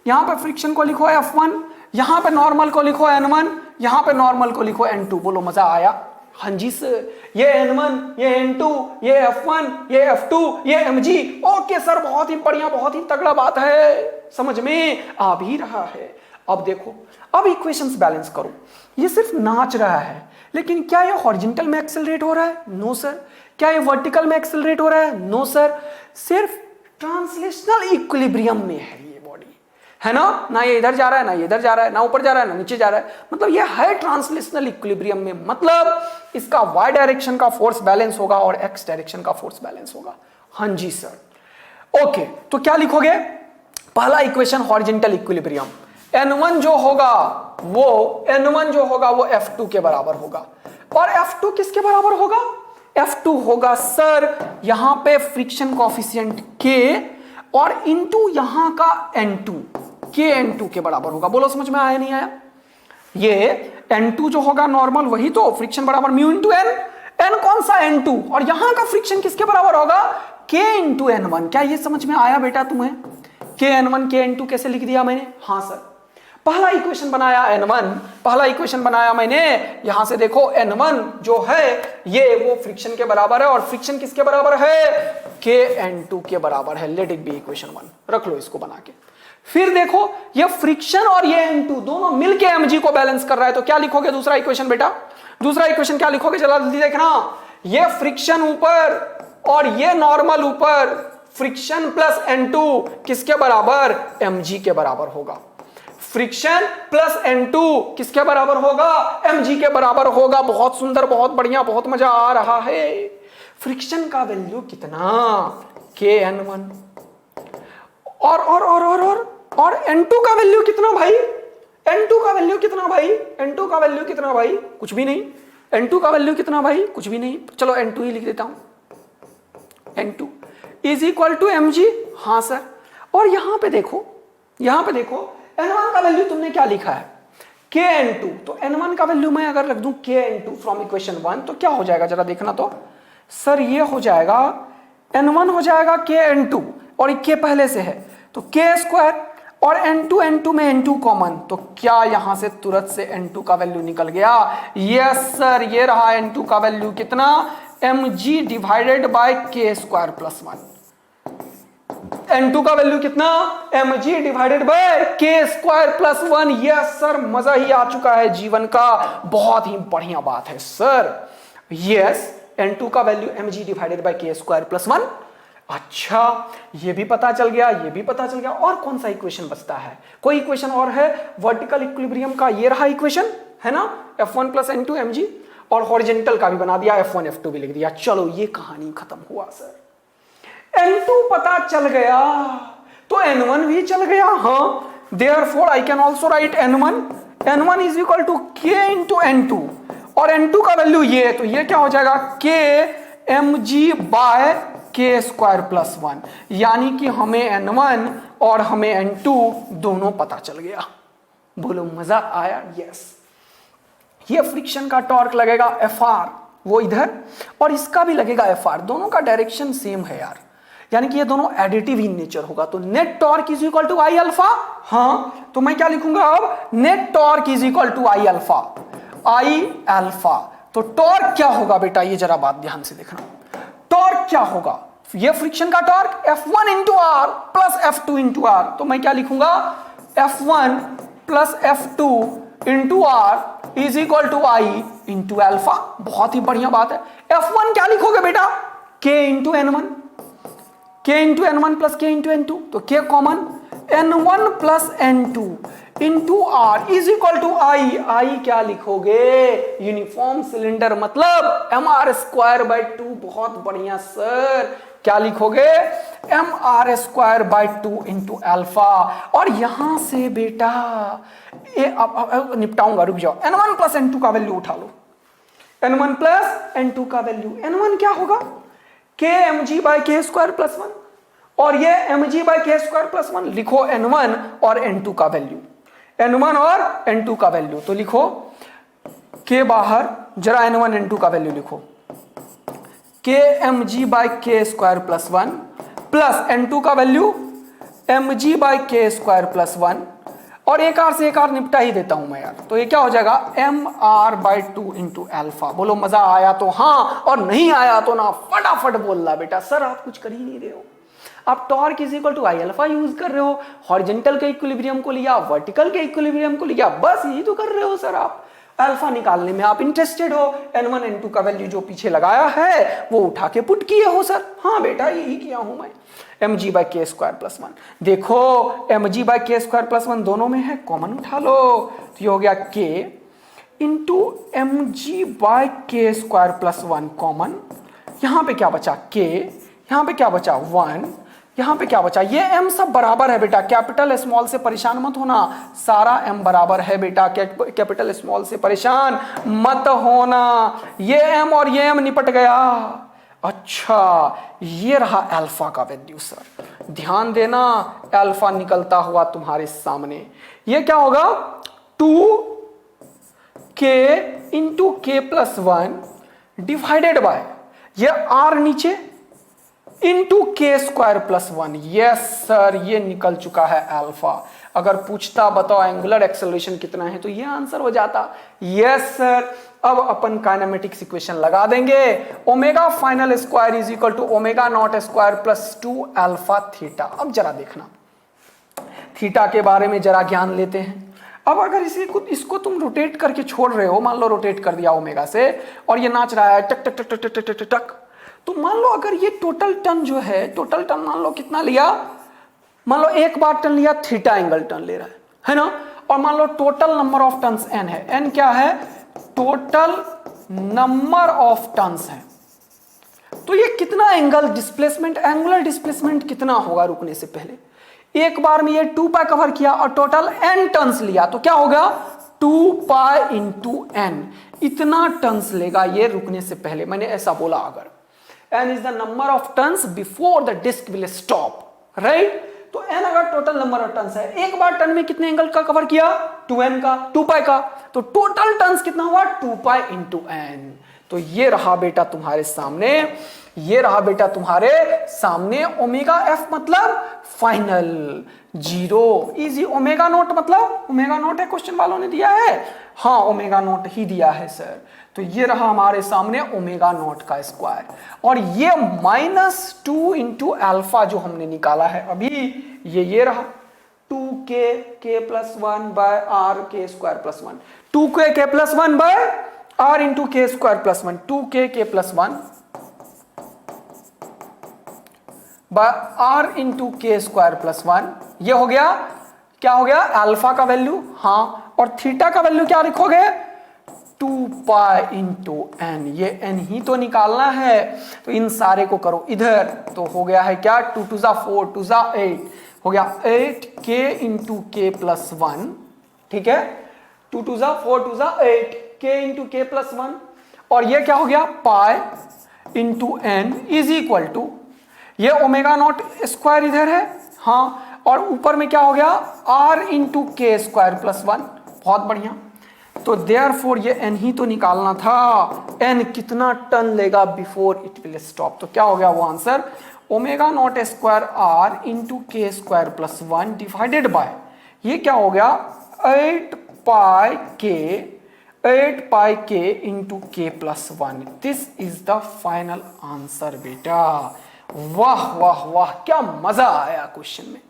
Speaker 1: यहां पे फ्रिक्शन को लिखो F1, यहां पे नॉर्मल को लिखो N1, यहां पे नॉर्मल को लिखो N2। बोलो मजा आया? हाँ जी सर, ये N1, ये N2, ये F1, ये F2, ये mg। ओके सर, बहुत ही बढ़िया, बहुत ही तगड़ा बात है, समझ में आ भी रहा है। अब देखो, अब इक्वेशंस बैलेंस करो। ये सिर्फ नाच रहा है, लेकिन क्या ये हॉरिजॉन्टल में एक्सेलरेट हो रहा है? No sir. क्या ये वर्टिकल में एक्सेलरेट हो रहा है? No sir. सिर्फ ट्रांसलेशनल इक्विलिब्रियम में है ये बॉडी, है ना ये इधर जा रहा है, ना ये इधर जा रहा है, ना ऊपर जा रहा है, ना नीचे जा रहा है, मतलब ये है ट्रांसलेशनल इक्विलिब्रियम में। मतलब इसका y डायरेक्शन का फोर्स बैलेंस होगा और x डायरेक्शन का फोर्स बैलेंस होगा। हाँ जी सर। ओके, तो क्या लिखोगे? पहला इक्वेशन हॉरिजॉन्टल इक्विलिब्रियम, N1 जो होगा वो F2 के बराबर होगा। और F2 किसके बराबर होगा? F2 होगा सर यहां पे फ्रिक्शन कोएफिशिएंट K और इनटू यहां का N2, K N2 के बराबर होगा। बोलो समझ में आया नहीं आया? ये N2 जो होगा नॉर्मल, वही तो फ्रिक्शन बराबर म्यू इंटू N। N कौन सा? N2। और यहां का फ्रिक्शन किसके बराबर होगा? K into N1। क्या ये समझ में आया बेटा तुम्हें? K N1 K N2 कैसे लिख दिया मैंने? हाँ सर, पहला इक्वेशन बनाया N1, पहला इक्वेशन बनाया मैंने, यहां से देखो N1 जो है ये वो फ्रिक्शन के बराबर है, और फ्रिक्शन किसके बराबर है? K N2 के बराबर है। लेट इट बी इक्वेशन 1, रख लो इसको बना के। फिर देखो ये फ्रिक्शन और ये N2 दोनों मिलके mg को बैलेंस कर रहा है, तो क्या लिखोगे दूसरा इक्वेशन बेटा? दूसरा इक्वेशन क्या लिखोगे? चला जल्दी देखना। ये फ्रिक्शन ऊपर और ये नॉर्मल ऊपर, फ्रिक्शन प्लस N2 किसके बराबर? mg के बराबर होगा। फ्रिक्शन प्लस N2 किसके बराबर होगा? mg के बराबर होगा। बहुत सुंदर, बहुत बढ़िया, बहुत मजा आ रहा है। फ्रिक्शन का वैल्यू कितना? K N1। और N2 का वैल्यू कितना भाई? N2 का वैल्यू कितना भाई? N2 का वैल्यू कितना भाई? कुछ भी नहीं। N2 का वैल्यू कितना भाई? कुछ भी नहीं। चलो N2 ही लिख देता हूं। N2 is equal to mg। हाँ सर। और यहां पे देखो N1 का वैल्यू तुमने क्या लिखा है? K N2। तो N1 का वैल्यू मैं अगर रख दूं K N2 फ्रॉम इक्वेशन 1 तो क्या हो जाएगा जरा देखना तो। सर ये हो जाएगा N1 हो जाएगा K N2 और K पहले से है तो K स्क्वायर, और N2 में N2 कॉमन, तो क्या यहां से तुरंत से N2 का वैल्यू निकल गया? यस सर, ये रहा N2 का वैल्यू कितना? mg divided by K square plus 1। N2 का वैल्यू कितना? mg divided by K square plus 1। Yes sir, मजा ही आ चुका है जीवन का, बहुत ही बढ़िया बात है सर। यस, N2 का value mg divided by K square plus 1। अच्छा, ये भी पता चल गया, ये भी पता चल गया। और कौन सा इक्वेशन बचता है? कोई इक्वेशन और है वर्टिकल इक्विलिब्रियम का? ये रहा इक्वेशन, है ना, F1 प्लस N2 mg। और हॉरिजॉन्टल का भी बना दिया, F1 F2 भी लिख दिया। चलो ये कहानी खत्म हुआ सर। N2 पता चल गया तो N1 भी चल गया। हाँ, therefore I can also write N1 is equal to K into N2, और N2 का वैल्यू ये, तो ये क्या हो जाएगा? K mg by K square plus 1। यानी कि हमें N1 और हमें N2 दोनों पता चल गया। बोलो मजा आया? यस। ये फ्रिक्शन का टॉर्क लगेगा Fr, वो इधर, और इसका भी लगेगा Fr, दोनों का डायरेक्शन सेम है यार, यानी कि ये दोनों एडिटिव इन नेचर होगा। तो net torque is equal to I alpha. हाँ, तो मैं क्या लिखूंगा अब? Net torque is equal to I alpha. तो टॉर्क क्या होगा बेटा? ये जरा बात ध्यान से देखना। टॉर्क क्या होगा? ये फ्रिक्शन का torque F1 into r plus F2 into r. तो मैं क्या लिखूंगा? F1 plus F2 into are is equal to I into alpha. बहुत ही बढ़िया बात है। F1 क्या लिखोगे बेटा? K into N1, K into N1 plus K into N2, तो K common, N1 plus N2 into are is equal to I क्या लिखोगे? यूनिफॉर्म सिलेंडर मतलब mr स्क्वायर बाय 2। बहुत बढ़िया सर, क्या लिखोगे? mr square by 2 into alpha. और यहां से बेटा अब निपटाऊंगा, रुक जाओ। N1 प्लस N2 का वैल्यू उठा लो। N1 प्लस N2 का वैल्यू, N1 क्या होगा? K mg by K square plus 1, और ये mg by K square plus 1। लिखो N1 और N2 का वैल्यू, N1 और N2 का वैल्यू। तो लिखो K बाहर, जरा N1 N2 का वैल्यू लिखो। K mg by K square plus 1 plus N2 का value mg by K square plus 1। और एक आर से एक आर निपटा ही देता हूं मैं यार। तो ये क्या हो जाएगा mr/2 इंटू एल्फा। बोलो मजा आया तो हाँ, और नहीं आया तो ना फटाफट बोल रहा बेटा। सर आप कुछ कर ही नहीं रहे हो, आप torque is equal to I alpha use कर रहे हो, हॉरिजॉन्टल के इक्विलिब्रियम को लिया, वर्टिकल के इक्विलिब्रियम को लिया, बस यही तो कर रहे हो सर। आप अल्फा निकालने में आप इंटरेस्टेड हो, n1 n2 का वैल्यू जो पीछे लगाया है वो उठा के पुट किए हो सर। हाँ बेटा यही किया हूं मैं। mg/k²+1 देखो mg/k²+1 दोनों में है, कॉमन उठा लो तो ये हो गया k इंटू mg/k²+1 कॉमन। यहां पे क्या बचा k, यहां पे क्या बचा 1, यहां पे क्या बचा, ये m सब बराबर है बेटा, कैपिटल स्मॉल से परेशान मत होना, सारा m बराबर है बेटा, कैपिटल स्मॉल से परेशान मत होना। ये m और ये m निपट गया। अच्छा ये रहा अल्फा का वैल्यू सर, ध्यान देना अल्फा निकलता हुआ तुम्हारे सामने। ये क्या होगा 2k into k+1 divided by ये r नीचे इंटू k²+1। यस सर ये निकल चुका है अल्फा। अगर पूछता बताओ एंगुलर एक्सेलरेशन कितना है तो ये आंसर हो जाता। Yes sir. अब अपन काइनेमेटिक्स इक्वेशन लगा देंगे, omega final square is equal to omega not square plus 2 alpha theta. अब जरा देखना थीटा के बारे में जरा ज्ञान लेते हैं। अब अगर इसको तुम रोटेट करके छोड़ रहे हो, मान लो रोटेट कर दिया ओमेगा से और ये नाच रहा है टक टक टक टक टक टक टक टक, तो मान लो अगर ये टोटल टर्न जो है, टोटल टर्न मान लो कितना लिया, मान लो एक बार टर्न लिया थीटा एंगल टर्न ले रहा है ना, और मान लो total number of turns n है। n क्या है, टोटल नंबर ऑफ टर्न्स है। तो ये कितना एंगल डिस्प्लेसमेंट, एंगुलर डिस्प्लेसमेंट कितना होगा रुकने से पहले। एक बार में ये 2 पाई कवर किया और टोटल n टर्न्स लिया तो क्या होगा 2 पाई इंटू n, इतना टर्न्स लेगा ये रुकने से पहले। मैंने ऐसा बोला अगर n is the number of turns before the disc will stop, right? तो n अगर टोटल नंबर ऑफ टर्न्स है, एक बार टर्न में कितने एंगल का कवर किया 2n का, 2 पाई का, तो टोटल टर्न्स कितना हुआ 2 पाई इंटू n। तो ये रहा बेटा तुम्हारे सामने, ये रहा बेटा तुम्हारे सामने ओमेगा f मतलब फाइनल 0 इजी। ओमेगा नोट मतलब ओमेगा नोट है, क्वेश्चन वालों ने दिया है, हाँ ओमेगा नोट ही दिया है सर। तो ये रहा हमारे सामने ओमेगा नोट का स्क्वायर, और ये -2 इंटू अल्फा जो हमने निकाला है अभी, ये रहा 2k+1 by r k²+1, 2k+1 by r into k²+1, 2k+1 by r into k²+1। ये हो गया, क्या हो गया अल्फा का वैल्यू, हाँ, और थीटा का वैल्यू क्या लिखोगे 2 पाई इंटू n, ये n ही तो निकालना है। तो इन सारे को करो इधर, तो हो गया है क्या 2 2 जा 4 2 जा 8, हो गया 8k इंटू k+1, ठीक है, 2 2 जा 4 2 जा 8 k इंटू k+1, और ये क्या हो गया pi into n is equal to ये ओमेगा नॉट स्क्वायर इधर है, हाँ, और ऊपर में क्या हो गया r इंटू k²+1। बहुत बढ़िया। तो देयरफॉर ये n ही तो निकालना था, n कितना टर्न लेगा बिफोर इट विल स्टॉप। तो क्या हो गया वो answer, omega not square r into k²+1 divided by ये क्या हो गया 8 पाई k into k+1। This is the final answer बेटा। वाह वाह वाह, क्या मजा आया क्वेश्चन में।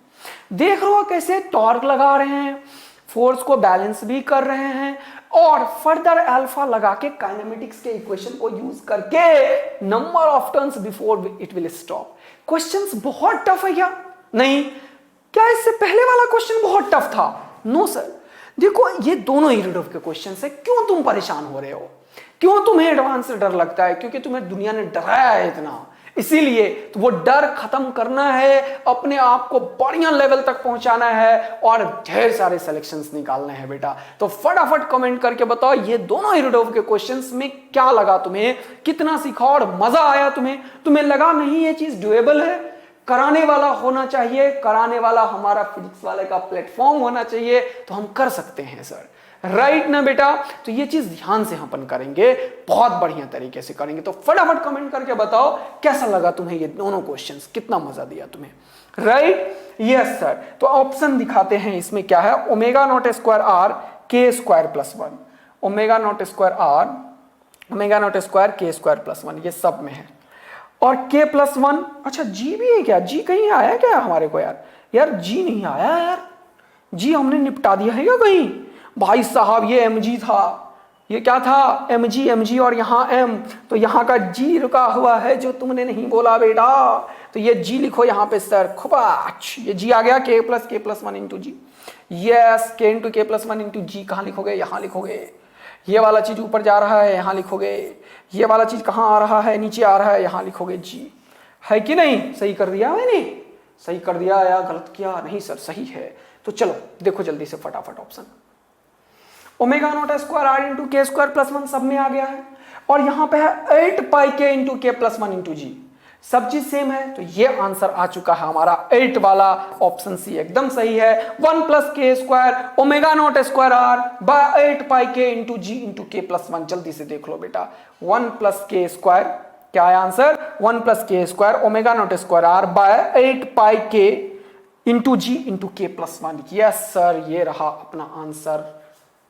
Speaker 1: देख रहे हो कैसे टॉर्क लगा रहे हैं, फोर्स को बैलेंस भी कर रहे हैं, और फर्दर अल्फा लगा के काइनेमेटिक्स के इक्वेशन को यूज करके number of turns before it will stop. Questions बहुत टफ है क्या? नहीं। क्या इससे पहले वाला क्वेश्चन बहुत टफ था? No sir. देखो ये दोनों ही रीड ऑफ के क्वेश्चन है। क्यों तुम परेशान हो रहे हो, क्यों तुम्हें एडवांस से डर लगता है? क्योंकि तुम्हें दुनिया ने डराया है इतना, इसीलिए तो वो डर खत्म करना है, अपने आप को बढ़िया लेवल तक पहुंचाना है और ढेर सारे सिलेक्शंस निकालने हैं बेटा। तो फटाफट कमेंट करके बताओ ये दोनों हीरोडोव के क्वेश्चंस में क्या लगा तुम्हें, कितना सीखा और मजा आया तुम्हें लगा नहीं ये चीज डुएबल है? कराने वाला होना चाहिए, कराने वाला हमारा फिजिक्स वाले का प्लेटफॉर्म होना चाहिए, तो हम कर सकते हैं सर। राइट ना बेटा? तो ये चीज ध्यान से अपन करेंगे, बहुत बढ़िया तरीके से करेंगे। तो फटाफट कमेंट करके बताओ कैसा लगा तुम्हें ये दोनों क्वेश्चंस, कितना मजा दिया तुम्हें, राइट? Yes sir. तो ऑप्शन दिखाते हैं, इसमें क्या है, omega not square r k square plus 1, omega not square r, omega not square k square plus 1, ये सब में है। और के प्लस 1, अच्छा जी भी है क्या? जी कहीं आया क्या हमारे को यार? यार जी नहीं आया यार, जी हमने निपटा दिया है क्या कहीं? भाई साहब ये एम जी था, ये क्या था, एम जी, और यहाँ एम, तो यहाँ का जी रुका हुआ है जो तुमने नहीं बोला बेटा, तो ये जी लिखो यहाँ पे सर, खुबाच, ये जी आ गया, के प्लस 1 इंटू जी, यस, के इंटू के प्लस 1 इंटू जी, कहाँ लिखोगे? यहाँ लिखोगे। ये वाला चीज ऊपर जा रहा है, यहाँ लिखोगे। ये वाला चीज कहाँ आ रहा है? नीचे आ रहा है, यहाँ लिखोगे जी। है कि नहीं? सही कर दिया मैंने? सही कर दिया या गलत किया? नहीं सर सही है। तो चलो देखो जल्दी से फटाफट option, omega not square r into k square plus 1 सब में आ गया है, और यहां पे है 8 pi k into k plus 1 into जी, सब चीज सेम है, तो ये आंसर आ चुका है हमारा 8 वाला, ऑप्शन सी एकदम सही है। 1 plus k square omega not square r by 8 pi k into g into k plus 1, जल्दी से देख लो बेटा, 1 प्लस के स्क्वायर, क्या है answer? 1 plus k square omega not square r by 8 pi k into g into k plus 1। Yes sir, ये रहा अपना answer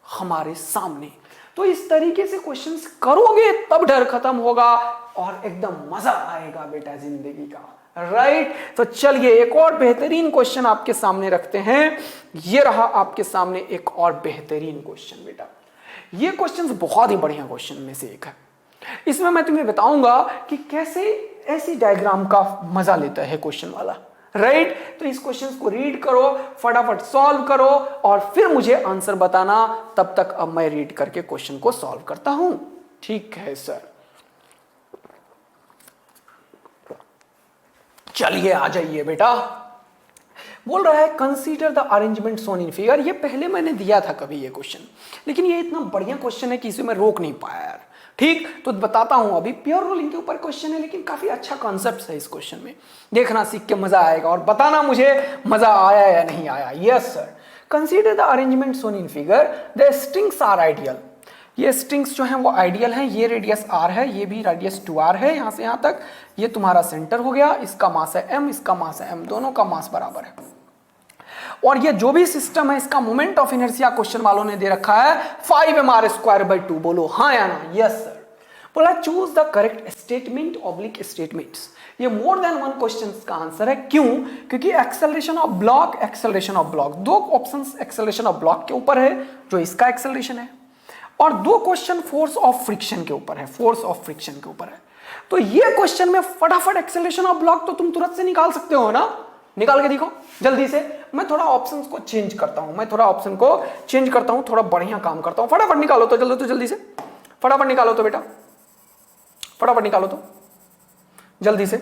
Speaker 1: हमारे सामने। तो इस तरीके से क्वेश्चंस करोगे तब डर खत्म होगा और एकदम मजा आएगा बेटा जिंदगी का, राइट? तो चलिए एक और बेहतरीन क्वेश्चन आपके सामने रखते हैं। ये रहा आपके सामने एक और बेहतरीन क्वेश्चन बेटा। ये क्वेश्चन बहुत ही बढ़िया क्वेश्चन में से एक है। इसमें मैं तुम्हें बताऊंगा कि कैसे ऐसी डायग्राम का मजा लेता है क्वेश्चन वाला, राइट? तो इस क्वेश्चन को रीड करो, फटाफट सॉल्व करो और फिर मुझे आंसर बताना। तब तक अब मैं रीड करके क्वेश्चन को सॉल्व करता हूं, ठीक है सर? चलिए आ जाइए बेटा। बोल रहा है consider the arrangement shown in figure. ये पहले मैंने दिया था कभी ये क्वेश्चन, लेकिन ये इतना बढ़िया क्वेश्चन है कि इसे मैं रोक नहीं पाया यार, ठीक? तो बताता हूं, अभी प्योर रोलिंग के ऊपर क्वेश्चन है, लेकिन काफी अच्छा कॉन्सेप्ट है इस क्वेश्चन में, देखना सीख के मजा आएगा और बताना मुझे मजा आया या नहीं आया। Yes sir. Consider the arrangement shown in figure, the strings are ideal. ये स्ट्रिंग्स जो हैं वो आइडियल हैं, ये रेडियस r है, ये भी रेडियस 2r है, यहां से यहां तक। ये तुम्हारा सेंटर हो गया, इसका मास है m, इसका मास है m, दोनों का मास बराबर है। और ये जो भी सिस्टम है इसका मोमेंट ऑफ इनर्शिया क्वेश्चन वालों ने दे रखा है 5mr²/2। बोलो हाँ या ना? Yes sir. बोला choose the correct statement oblique statements. ये मोर देन वन क्वेश्चन का आंसर है। क्यों? क्योंकि acceleration of block, acceleration of block, दो ऑप्शंस एक्सेलरेशन ऑफ ब्लॉक के ऊपर है जो इसका एक्सेलरेशन है, और दो क्वेश्चन फोर्स ऑफ फ्रिक्शन के ऊपर है, फोर्स ऑफ फ्रिक्शन के ऊपर है। तो ये क्वेश्चन में फटाफट एक्सेलरेशन ऑफ ब्लॉक तो तुम तुरंत से निकाल सकते हो ना? निकाल के देखो जल्दी से। मैं थोड़ा ऑप्शंस को चेंज करता हूं, मैं थोड़ा ऑप्शन को चेंज करता हूं, थोड़ा बढ़िया काम करता हूं। फटाफट निकालो तो, जल्दी से फटाफट निकालो तो बेटा, फटाफट निकालो तो जल्दी से,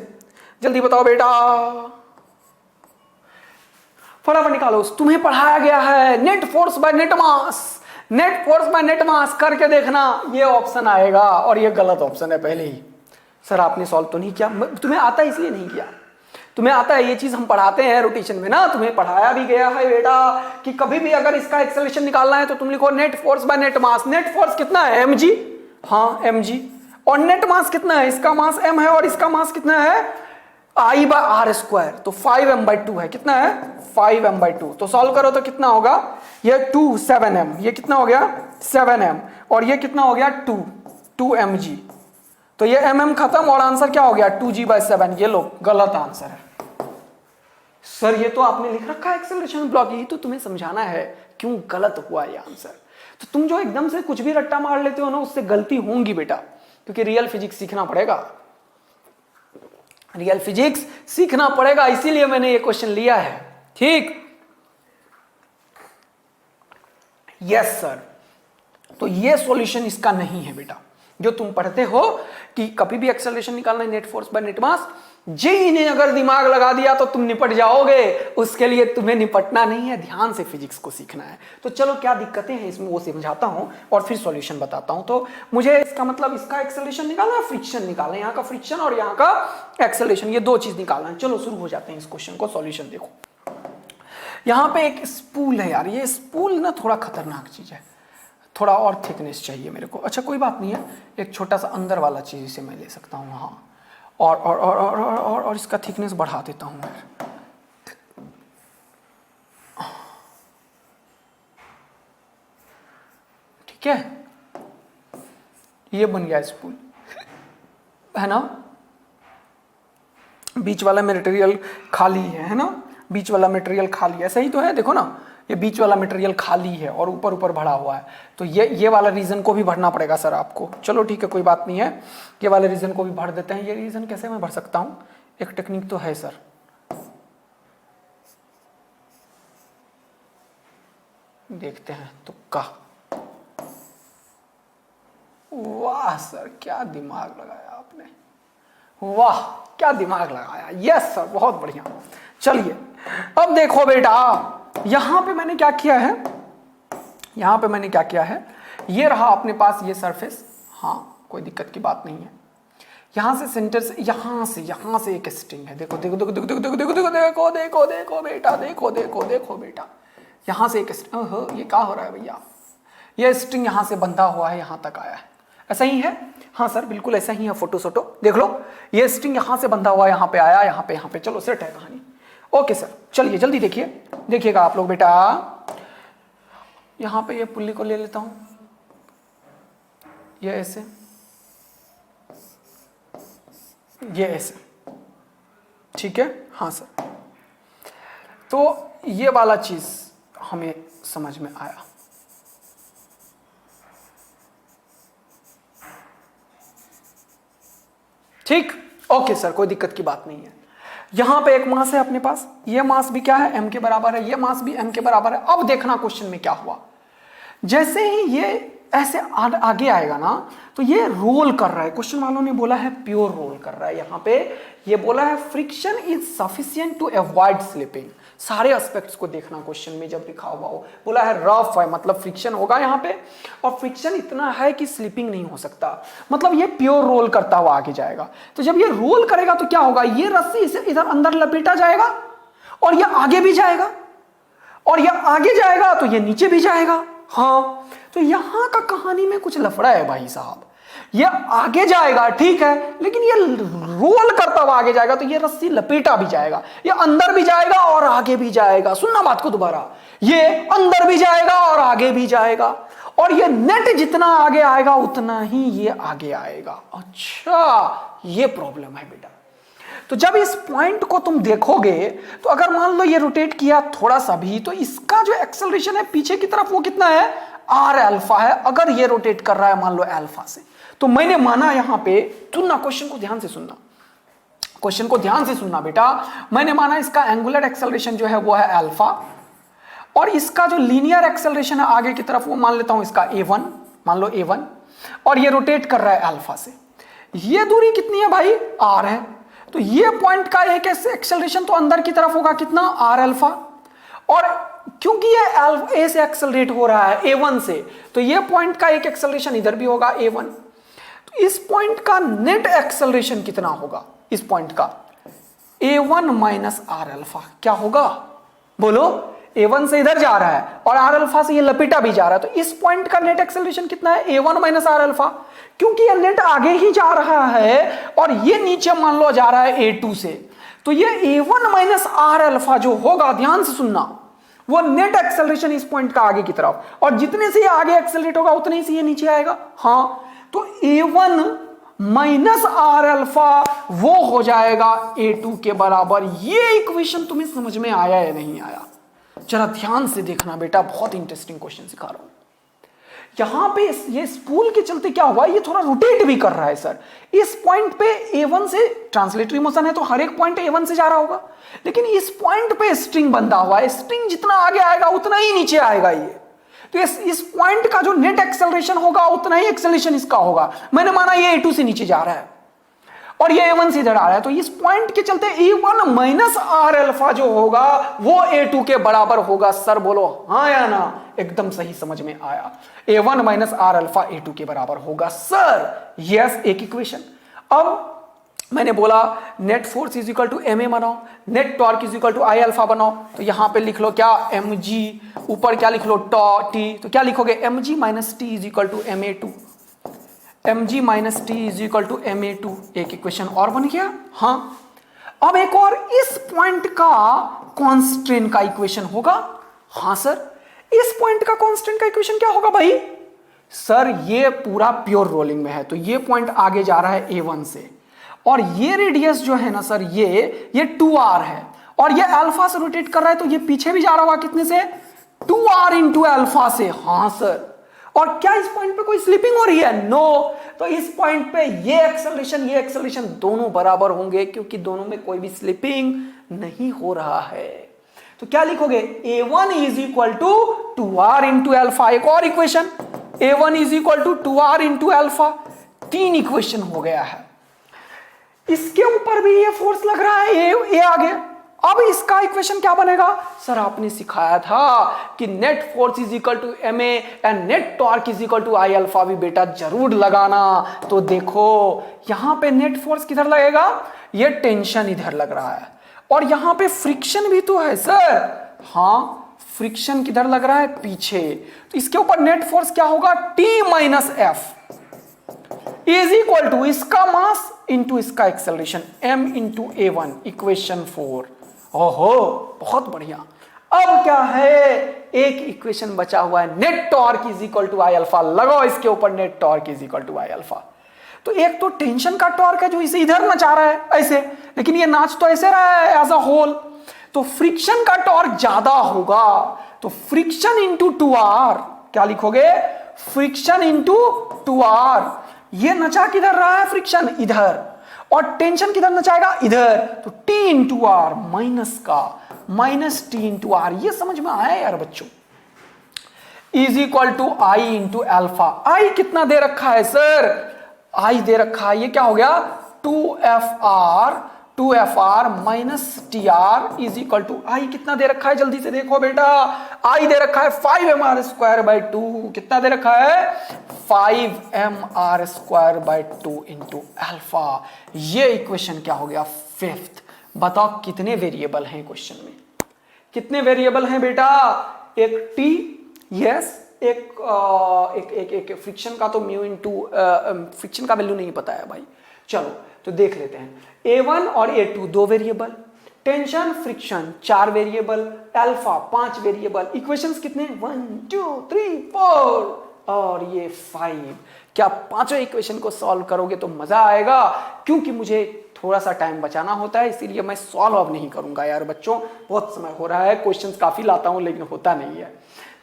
Speaker 1: जल्दी बताओ बेटा, फटाफट निकालो। तुम्हें पढ़ाया गया है net force by net mass, net force by net mass करके देखना, ये ऑप्शन आएगा। और ये गलत ऑप्शन है पहले ही। सर आपने सॉल्व तो नहीं किया, तुम्हें आता है इसलिए नहीं किया। तुम्हें आता है, ये चीज हम पढ़ाते हैं रोटेशन में ना, तुम्हें पढ़ाया भी गया है बेटा कि कभी भी अगर इसका एक्सेलरेशन निकालना है तो तुम लिखो net force by net mass. Net force कितना है? mg, हाँ mg। और नेट मास कितना है? इसका मास m है और इसका मास कितना है? I/r²। तो 5m/2 है। कितना है? 5m/2। तो सॉल्व करो तो कितना होगा? ये 2 7m, ये कितना हो गया? 7m, और ये कितना हो गया? 2 mg। तो ये mm खत्म और आंसर क्या हो गया? 2g/7। ये लो गलत आंसर है। सर ये तो आपने लिख रखा है एक्सेलरेशन ब्लॉक, यही तो तुम्हें समझाना है क्यों गलत हुआ ये आंसर। तो तुम जो एकदम से कुछ भी रट्टा मार लेते हो ना, उससे गलती होंगी बेटा, क्योंकि रियल फिजिक्स सीखना पड़ेगा, रियल फिजिक्स सीखना पड़ेगा, इसीलिए मैंने ये क्वेश्चन लिया है, ठीक? Yes sir. तो ये सॉल्यूशन इसका नहीं है बेटा। जो तुम पढ़ते हो कि कभी भी एक्सेलरेशन निकालना है net force by net mass, JEE ने अगर दिमाग लगा दिया तो तुम निपट जाओगे, उसके लिए तुम्हें निपटना नहीं है, ध्यान से फिजिक्स को सीखना है। तो चलो क्या दिक्कतें हैं इसमें वो समझाता हूं और फिर सॉल्यूशन बताता हूं। तो मुझे इसका मतलब इसका एक्सेलरेशन निकालना है, फ्रिक्शन निकालना है, यहाँ का फ्रिक्शन और यहाँ का एक्सेलरेशन, ये दो चीज निकालना है। चलो शुरू हो जाते हैं इस क्वेश्चन को। सॉल्यूशन देखो, यहाँ पे एक स्पूल है यार, ये स्पूल ना थोड़ा खतरनाक चीज है। थोड़ा और थिकनेस चाहिए मेरे को। अच्छा कोई बात नहीं है, एक छोटा सा अंदर वाला चीज़ से मैं ले सकता हूँ। हाँ, और इसका थिकनेस बढ़ा देता हूँ मैं। ठीक है, ये बन गया स्पूल, है ना। बीच वाला मटेरियल खाली है ना, बीच वाला मटेरियल खाली है, सही तो है। देखो ना, ये बीच वाला मटेरियल खाली है और ऊपर ऊपर भरा हुआ है, तो ये वाला रीजन को भी भरना पड़ेगा सर आपको। चलो ठीक है, कोई बात नहीं है, ये वाले रीजन को भी भर देते हैं। ये रीजन कैसे मैं भर सकता हूँ, एक टेक्निक तो है सर। देखते हैं तुक्का। वाह सर, क्या दिमाग लगाया आपने, वाह क्या दिमाग लगाया। यस सर, बहुत बढ़िया। चलिए अब देखो बेटा, यहां पे मैंने क्या किया है, यहां पे मैंने क्या किया है, ये रहा अपने पास ये सरफेस। हाँ कोई दिक्कत की बात नहीं है। यहां से सेंटर से यहां से एक स्ट्रिंग है। देखो देखो देखो देखो देखो देखो देखो देखो देखो देखो देखो बेटा, देखो देखो देखो बेटा, यहां से एक स्ट्रिंग। ये क्या हो रहा है भैया, ये स्ट्रिंग यहां से बंधा हुआ है, यहां तक आया है, ऐसा ही है। हाँ सर बिल्कुल ऐसा ही है, फोटो सोटो देख लो, ये स्ट्रिंग यहां से बंधा हुआ, यहां पे आया, यहां पे चलो सेट है कहानी। ओके सर, चलिए जल्दी देखिए, देखिएगा आप लोग बेटा। यहां पे ये पुल्ली को ले लेता हूं, ये ऐसे, ये ऐसे, ठीक है। हाँ सर, तो ये वाला चीज हमें समझ में आया। ठीक, ओके सर, कोई दिक्कत की बात नहीं है। यहां पे एक मास है अपने पास, ये मास भी क्या है, m के बराबर है, ये मास भी m के बराबर है। अब देखना क्वेश्चन में क्या हुआ, जैसे ही ये ऐसे आगे आएगा ना, तो ये रोल कर रहा है। क्वेश्चन वालों ने बोला है प्योर रोल कर रहा है। यहां पे ये बोला है friction is sufficient to avoid slipping. सारे एस्पेक्ट्स को देखना क्वेश्चन में जब लिखा हुआ हो। बोला है रफ है, मतलब फ्रिक्शन होगा यहाँ पे, और फ्रिक्शन इतना है कि स्लिपिंग नहीं हो सकता, मतलब ये प्योर रोल करता हुआ आगे जाएगा। तो जब ये रोल करेगा तो क्या होगा, ये रस्सी इसे इधर अंदर लपेटा जाएगा, और ये आगे भी जाएगा, और ये आगे जाएगा तो ये नीचे भी जाएगा। हाँ, तो यहां का कहानी में कुछ लफड़ा है भाई साहब। ये आगे जाएगा ठीक है, लेकिन ये रोल करता हुआ आगे जाएगा, तो ये रस्सी लपेटा भी जाएगा, ये अंदर भी जाएगा और आगे भी जाएगा। सुनना बात को दोबारा, ये अंदर भी जाएगा और आगे भी जाएगा, और ये नेट जितना आगे आएगा उतना ही ये आगे आएगा। अच्छा, ये प्रॉब्लम है बेटा। तो जब इस पॉइंट को तुम देखोगे, तो अगर मान लो ये रोटेट किया थोड़ा सा भी, तो इसका जो एक्सेलरेशन है पीछे की तरफ वो कितना है, आर अल्फा है। अगर ये रोटेट कर रहा है मान लो अल्फा से, तो मैंने माना यहां पे, सुनना क्वेश्चन को ध्यान से सुनना, क्वेश्चन को ध्यान से सुनना बेटा। मैंने माना इसका एंगुलर एक्सेलरेशन जो है वो है अल्फा, और इसका जो लीनियर एक्सेलरेशन है आगे की तरफ वो मान लेता हूं इसका a1, मान लो a1, और ये रोटेट कर रहा है अल्फा से। ये दूरी कितनी है भाई, r है। तो ये पॉइंट का एक एक्सेलरेशन तो अंदर की तरफ होगा कितना, आर अल्फा, और क्योंकि ये ए से एक्सेलरेट हो रहा है a1 से, तो ये पॉइंट का एक एक्सेलरेशन इधर भी होगा a1। तो इस पॉइंट का नेट एक्सेलरेशन कितना होगा, इस पॉइंट का a1 माइनस आर अल्फा। क्या होगा बोलो, a1 से इधर जा रहा है और आर अल्फा से ये लपेटा भी जा रहा है, तो इस पॉइंट का नेट एक्सेलरेशन कितना है, a1 माइनस आर अल्फा। क्योंकि ये नेट आगे ही जा रहा है और ये नीचे मान लो जा रहा है a2 से, तो ये a1 माइनस आर अल्फा जो होगा, ध्यान से सुनना, वो नेट एक्सेलरेशन इस पॉइंट का आगे की तरफ, और जितने से ये आगे एक्सेलरेट होगा उतने से ये नीचे आएगा। हाँ, तो a1 माइनस आर अल्फा वो हो जाएगा a2 के बराबर। ये इक्वेशन तुम्हें समझ में आया या नहीं आया, जरा ध्यान से देखना बेटा, बहुत इंटरेस्टिंग क्वेश्चन सिखा रहा हूं। यहां पे ये स्पूल के चलते क्या हुआ, ये थोड़ा रोटेट भी कर रहा है सर। इस पॉइंट पे a1 से ट्रांसलेटरी मोशन है, तो हर एक पॉइंट a1 से जा रहा होगा, लेकिन इस पॉइंट पे स्ट्रिंग बंधा हुआ है, स्ट्रिंग जितना आगे आएगा उतना ही नीचे आएगा ये। तो इस पॉइंट का जो नेट एक्सेलरेशन होगा उतना ही एक्सेलरेशन इसका होगा। मैंने माना ये a2 से नीचे जा रहा है और ये a1 से इधर आ रहा है, तो इस पॉइंट के चलते a1 माइनस आर अल्फा जो होगा वो a2 के बराबर होगा। सर बोलो हाँ या ना, एकदम सही समझ में आया। a1 minus R alpha a2 के बराबर होगा सर। यस, एक इक्वेशन। अब मैंने बोला net force is equal to M a बनाओ, net torque is equal to I alpha बनाओ, तो यहां पे लिख लो क्या एम जी, ऊपर क्या लिख लो टी, तो क्या लिखोगे m ji minus T is equal to M a two, m ji minus T is equal to M a two. एक इक्वेशन और बन गया। हाँ, अब एक और इस पॉइंट का कांस्टेंट का इक्वेशन होगा। हाँ सर, इस पॉइंट का कांस्टेंट का इक्वेशन क्या होगा भाई? सर ये पूरा प्योर रोलिंग में है, तो ये पॉइंट आगे जा रहा है A1 से, और ये रेडियस जो है ना सर ये 2r है, और ये अल्फा से रोटेट कर रहा है, तो ये पीछे भी जा रहा होगा कितने से? 2r इंटू अल्फा से। हाँ सर, और क्या इस पॉइंट पे कोई स्लिपिंग हो रही है? नो। तो इस पॉइंट पे ये एक्सेलरेशन दोनों बराबर होंगे, क्योंकि दोनों में कोई भी स्लिपिंग नहीं हो रहा है। तो क्या लिखोगे? A1 is equal to 2r into alpha. एक और equation, A1 is equal to 2r into alpha. 3 equation हो गया है। इसके ऊपर भी ये फोर्स लग रहा है, ये आगे। अब इसका इक्वेशन क्या बनेगा? सर आपने सिखाया था कि net force is equal to M A and net torque is equal to I alpha भी बेटा जरूर लगाना। तो देखो यहां पे नेट फोर्स किधर लगेगा? ये टेंशन इधर लग रहा है, और यहां पे फ्रिक्शन भी तो है सर। हाँ, फ्रिक्शन किधर लग रहा है? पीछे। तो इसके ऊपर नेट फोर्स क्या होगा? T minus F is equal to इसका मास इंटू इसका acceleration m into A1, equation 4। ओहो बहुत बढ़िया। अब क्या है? एक इक्वेशन बचा हुआ है, net torque is equal to I alpha. लगाओ इसके ऊपर net torque is equal to I alpha. तो एक तो टेंशन का टॉर्क है जो इसे इधर नचा रहा है ऐसे, लेकिन ये नाच तो ऐसे रहा है एज अ होल, तो फ्रिक्शन का टॉर्क ज्यादा होगा। तो फ्रिक्शन इंटू 2r, क्या लिखोगे? Friction into 2r। ये नचा किधर रहा है? फ्रिक्शन इधर, और टेंशन किधर नचाएगा? इधर। तो T इंटू आर माइनस का माइनस T इंटू आर। ये समझ में आया यार बच्चों? Is equal to I into alpha. I कितना दे रखा है सर? आई दे रखा है, ये क्या हो गया? 2FR minus TR is equal to I कितना दे रखा है? जल्दी से देखो बेटा, आई दे रखा है 5mr स्क्वायर बाई 2। कितना दे रखा है? 5mr square by 2 into alpha. ये इक्वेशन क्या हो गया? 5th। बताओ कितने वेरिएबल हैं क्वेश्चन में? कितने वेरिएबल हैं बेटा? एक T, यस, एक फ्रिक्शन का तो म्यू इंटू फ्रिक्शन का वैल्यू नहीं पता है भाई। चलो तो देख लेते हैं। A1 और A2 2 variable, tension friction 4 variable, alpha 5 variable. Equations कितने? 1 2 3 4 और ये 5। क्या पांचों इक्वेशन को सॉल्व करोगे तो मजा आएगा, क्योंकि मुझे थोड़ा सा टाइम बचाना होता है, इसीलिए मैं सॉल्व अब नहीं करूंगा यार बच्चों, बहुत समय हो रहा है। क्वेश्चंस काफी लाता हूं लेकिन होता नहीं है।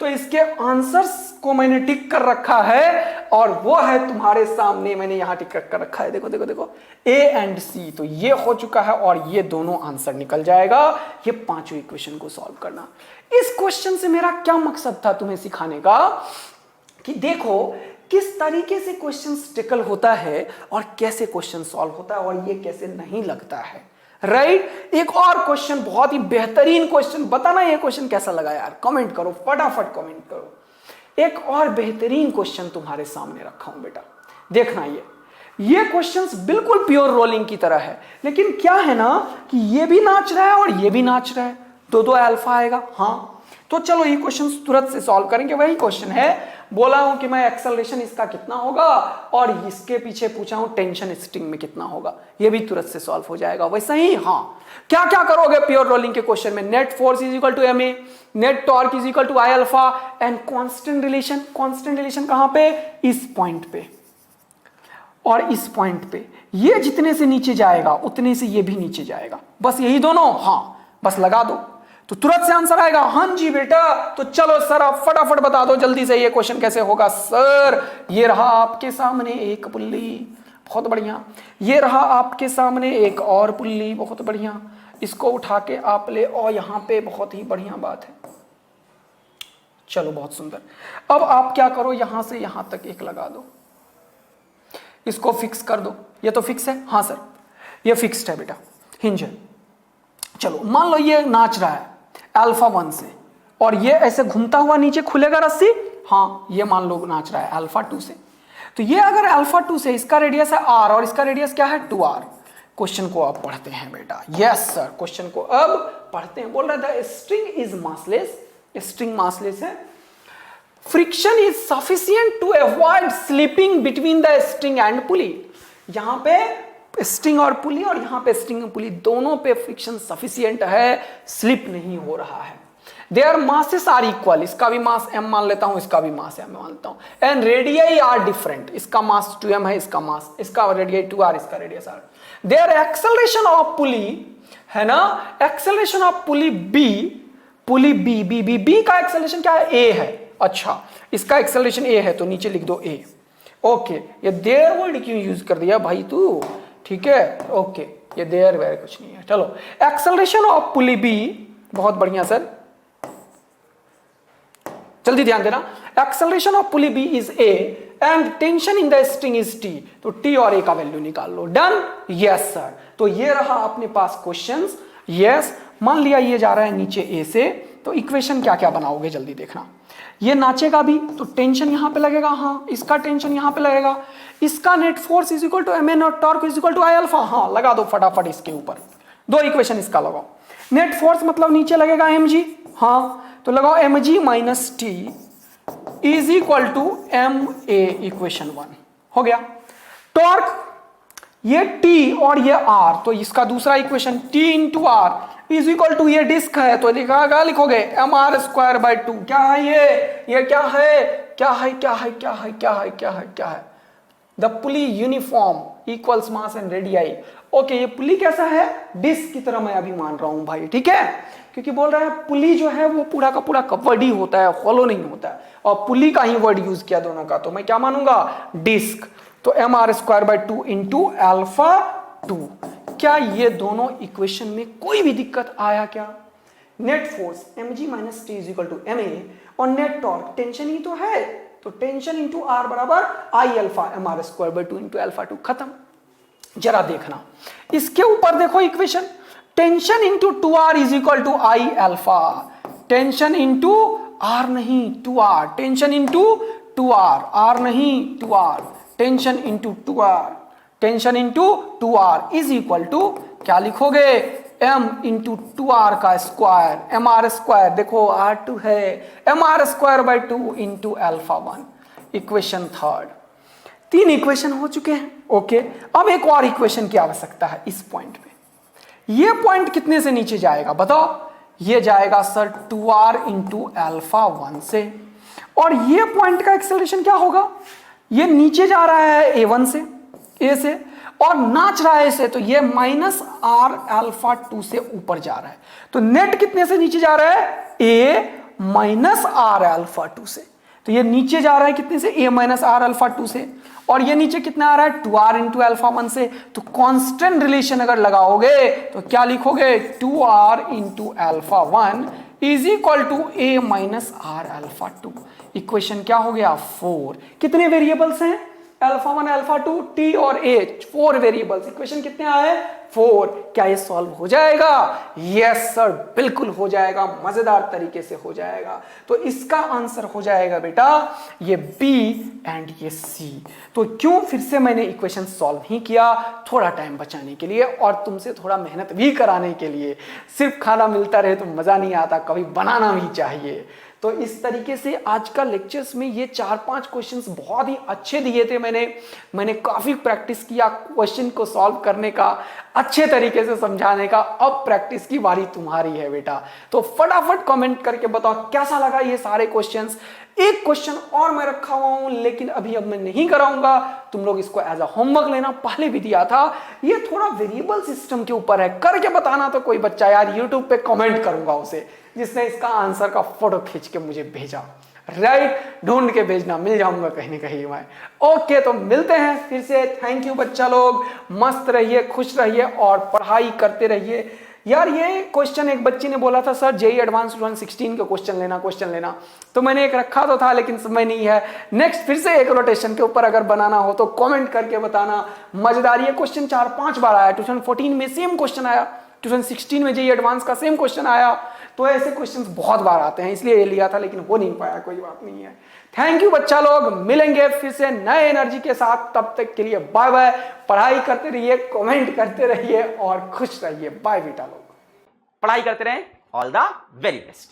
Speaker 1: तो इसके आंसर्स को मैंने टिक कर रखा है, और वो है तुम्हारे सामने, मैंने यहां टिक कर रखा है। देखो देखो देखो, A एंड C। तो ये हो चुका है, और ये दोनों आंसर निकल जाएगा। ये पांचों इक्वेशन को सॉल्व करना। इस क्वेश्चन से मेरा क्या मकसद था तुम्हें सिखाने का, कि देखो किस तरीके से क्वेश्चन टेकल होता है और कैसे क्वेश्चन सॉल्व होता है, और ये कैसे नहीं लगता है। राइट? एक और क्वेश्चन, बहुत ही बेहतरीन क्वेश्चन, बताना ये क्वेश्चन कैसा लगा यार, कमेंट करो, फटाफट कमेंट करो। एक और बेहतरीन क्वेश्चन तुम्हारे सामने रखा हूं बेटा, देखना। ये क्वेश्चंस बिल्कुल प्योर रोलिंग की तरह है, लेकिन क्या है ना कि ये भी नाच रहा है और ये भी नाच रहा है, दो अल्फा आएगा। हाँ, तो चलो ये क्वेश्चन तुरंत से सॉल्व करेंगे। वही क्वेश्चन है, बोला हूं कि मैं एक्सेलरेशन इसका कितना होगा, और इसके पीछे पूछा हूं टेंशन स्ट्रिंग में कितना होगा। ये भी तुरंत से सॉल्व हो जाएगा वैसा ही। हाँ, क्या क्या करोगे प्योर रोलिंग के क्वेश्चन में? Net force is equal to M A, net torque is equal to I alpha, and constant relation. Constant relation कहां पे? इस पॉइंट पे और इस पॉइंट पे। ये जितने से नीचे जाएगा उतने से ये भी नीचे जाएगा, बस यही दोनों। हाँ, बस लगा दो तो तुरंत से आंसर आएगा। हाँ जी बेटा, तो चलो सर आप फटाफट बता दो जल्दी से ये क्वेश्चन कैसे होगा। सर ये रहा आपके सामने एक पुल्ली, बहुत बढ़िया। ये रहा आपके सामने एक और पुल्ली, बहुत बढ़िया। इसको उठा के आप ले, और यहां पे बहुत ही बढ़िया बात है। चलो बहुत सुंदर। अब आप क्या करो, यहां से यहां तक एक लगा दो, इसको फिक्स कर दो। ये तो फिक्स है। हाँ सर, ये फिक्स्ड है बेटा, हिंज है। चलो मान लो ये नाच रहा है अल्फा 1 से, और ये ऐसे घूमता हुआ नीचे खुलेगा रस्सी। हाँ, ये मान लो नाच रहा है अल्फा 2 से। तो ये अगर अल्फा 2 से, इसका रेडियस है r और इसका रेडियस क्या है 2r, क्वेश्चन को अब पढ़ते हैं बेटा। यस सर, क्वेश्चन को अब पढ़ते हैं। बोल रहा था string is massless, string massless है। Friction is sufficient to avoid slipping between the string and pulley. यहां पे स्ट्रिंग और पुली और यहां पे स्ट्रिंग और पुली दोनों पे फ्रिक्शन सफिशिएंट है, स्लिप नहीं हो रहा है। देयर मासेस आर इक्वल, इसका भी मास m मान लेता हूं, इसका भी मास m मानता हूं। एंड रेडियाई आर डिफरेंट, इसका मास 2m है, इसका मास, इसका रेडियाई 2r, इसका radius r। Their acceleration of pulley है ना, acceleration of pulley b, pulley b का एक्सेलरेशन क्या है, a है। अच्छा, इसका एक्सेलरेशन a है तो नीचे लिख दो a। ओके, ये देयर वर्ड क्यों यूज कर दिया भाई तू, ठीक है। ओके, ये देयर वेयर कुछ नहीं है। चलो, एक्सेलरेशन ऑफ पुली b, बहुत बढ़िया सर, जल्दी ध्यान देना। Acceleration of pulley B is A and tension in the string is T, तो टी और ए का वैल्यू निकाल लो। Done, yes sir. तो ये रहा अपने पास क्वेश्चंस। यस, मान लिया ये जा रहा है नीचे ए से, तो इक्वेशन क्या क्या बनाओगे जल्दी देखना। ये नाचेगा भी तो टेंशन यहां पे लगेगा, हाँ, इसका टेंशन यहां पे लगेगा। इसका net force is equal to m n और torque is equal to I alpha, हाँ लगा दो फटाफट इसके ऊपर। दो इक्वेशन इसका लगाओ। नेट फोर्स मतलब नीचे लगेगा एम जी, हाँ तो लगाओ M ji minus T is equal to M A, equation 1 हो गया। टॉर्क ये टी और ये आर, तो इसका दूसरा equation T into are is equal to, ये डिस्क है तो लिखोगे एम आर स्क्वायर बाई 2। क्या है ये क्या है, क्या है, क्या है, क्या है, क्या है, क्या है, क्या है। The pulley uniform equals mass and radii. Okay, ये पुली कैसा है, डिस्क की तरह मैं अभी मान रहा हूं भाई, ठीक है, क्योंकि बोल रहा है पुली जो है वो पूरा का पूरा कवर्ड ही होता है, हॉलो नहीं होता है, और पुली का ही वर्ड यूज किया दोनों का, तो मैं क्या मानूंगा, डिस्क। तो M R square by 2 into alpha 2। क्या ये दोनों इक्वेशन में कोई भी दिक्कत आया क्या। Net force M ji minus T is equal to M A, और नेट टॉर्क टेंशन ही तो है, तो टेंशन इंटू आर बराबर I alpha M R square by 2 into alpha 2, खत्म। जरा देखना इसके ऊपर, देखो equation, tension into 2r is equal to I alpha, tension into R नहीं 2r, tension into 2r, R नहीं 2r, tension into 2r, tension into 2r is equal to क्या लिखोगे, m इंटू 2r का स्क्वायर, एम आर स्क्वायर, देखो r2 है, M R square by 2 into alpha 1, equation 3। 3 equation हो चुके हैं। Okay, अब एक और इक्वेशन की आवश्यकता है इस पॉइंट पे। ये पॉइंट कितने से नीचे जाएगा बताओ, ये जाएगा सर 2r इंटू एल्फा 1 से, और ये पॉइंट का एक्सेलरेशन क्या होगा, ये नीचे जा रहा है a1 से, a से, और नाच रहा है इसे, तो ये माइनस आर अल्फा 2 से ऊपर जा रहा है। तो नेट कितने से नीचे जा रहा है, a माइनस आर अल्फा 2 से, तो ये नीचे जा रहा है कितने से, a माइनस आर अल्फा 2 से, और ये नीचे कितना आ रहा है 2r इंटू अल्फा 1 से। तो कांस्टेंट रिलेशन अगर लगाओगे तो क्या लिखोगे, 2r into alpha 1 is equal to a minus R alpha 2। Equation क्या हो गया, 4। कितने वेरिएबल्स हैं, अल्फा 1 अल्फा 2 t और a, 4 वेरिएबल्स। इक्वेशन कितने आए, 4। क्या ये सॉल्व हो जाएगा, यस सर बिल्कुल हो जाएगा, मजेदार तरीके से हो जाएगा। तो इसका आंसर हो जाएगा बेटा ये B एंड ये C। तो क्यों फिर से मैंने इक्वेशन सॉल्व नहीं किया, थोड़ा टाइम बचाने के लिए और तुमसे थोड़ा मेहनत भी कराने के लिए। सिर्फ खाना मिलता रहे तो मजा नहीं आता, कभी बनाना भी चाहिए। तो इस तरीके से आज का लेक्चर्स में ये 4-5 क्वेश्चंस बहुत ही अच्छे दिए थे। मैंने काफ़ी प्रैक्टिस किया क्वेश्चन को सॉल्व करने का, अच्छे तरीके से समझाने का। अब प्रैक्टिस की बारी तुम्हारी है बेटा, तो फटाफट कमेंट करके बताओ कैसा लगा ये सारे क्वेश्चंस। एक क्वेश्चन और मैं रखा हुआ हूं, लेकिन अभी अब मैं नहीं कराऊंगा, तुम लोग इसको एज अ होमवर्क लेना, पहले भी दिया था। ये थोड़ा वेरिएबल सिस्टम के ऊपर है, करके बताना तो कोई बच्चा यार यूट्यूब पे कमेंट करूंगा उसे, जिसने इसका आंसर का फोटो खींच के मुझे भेजा, राइट, ढूंढ के भेजना, मिल जाऊंगा कहीं ना कहीं मैं। ओके, तो मिलते हैं फिर से। थैंक यू बच्चा लोग, मस्त रहिए, खुश रहिए और पढ़ाई करते रहिए। यार ये क्वेश्चन एक बच्ची ने बोला था सर जेई एडवांस 2016 का क्वेश्चन लेना, तो मैंने एक रखा तो था लेकिन समय नहीं है। नेक्स्ट फिर से एक रोटेशन के ऊपर अगर बनाना हो तो कमेंट करके बताना। मजेदार ये क्वेश्चन 4-5 बार आया, 2014 में सेम क्वेश्चन आया, 2016 में जेई एडवांस का सेम क्वेश्चन आया। तो ऐसे क्वेश्चंस बहुत बार आते हैं, इसलिए ये लिया था लेकिन हो नहीं पाया, कोई बात नहीं है। थैंक यू बच्चा लोग, मिलेंगे फिर से नए एनर्जी के साथ, तब तक के लिए बाय बाय। पढ़ाई करते रहिए, कमेंट करते रहिए और खुश रहिए। बाय बेटा लोग,
Speaker 2: पढ़ाई करते रहें। All the very best.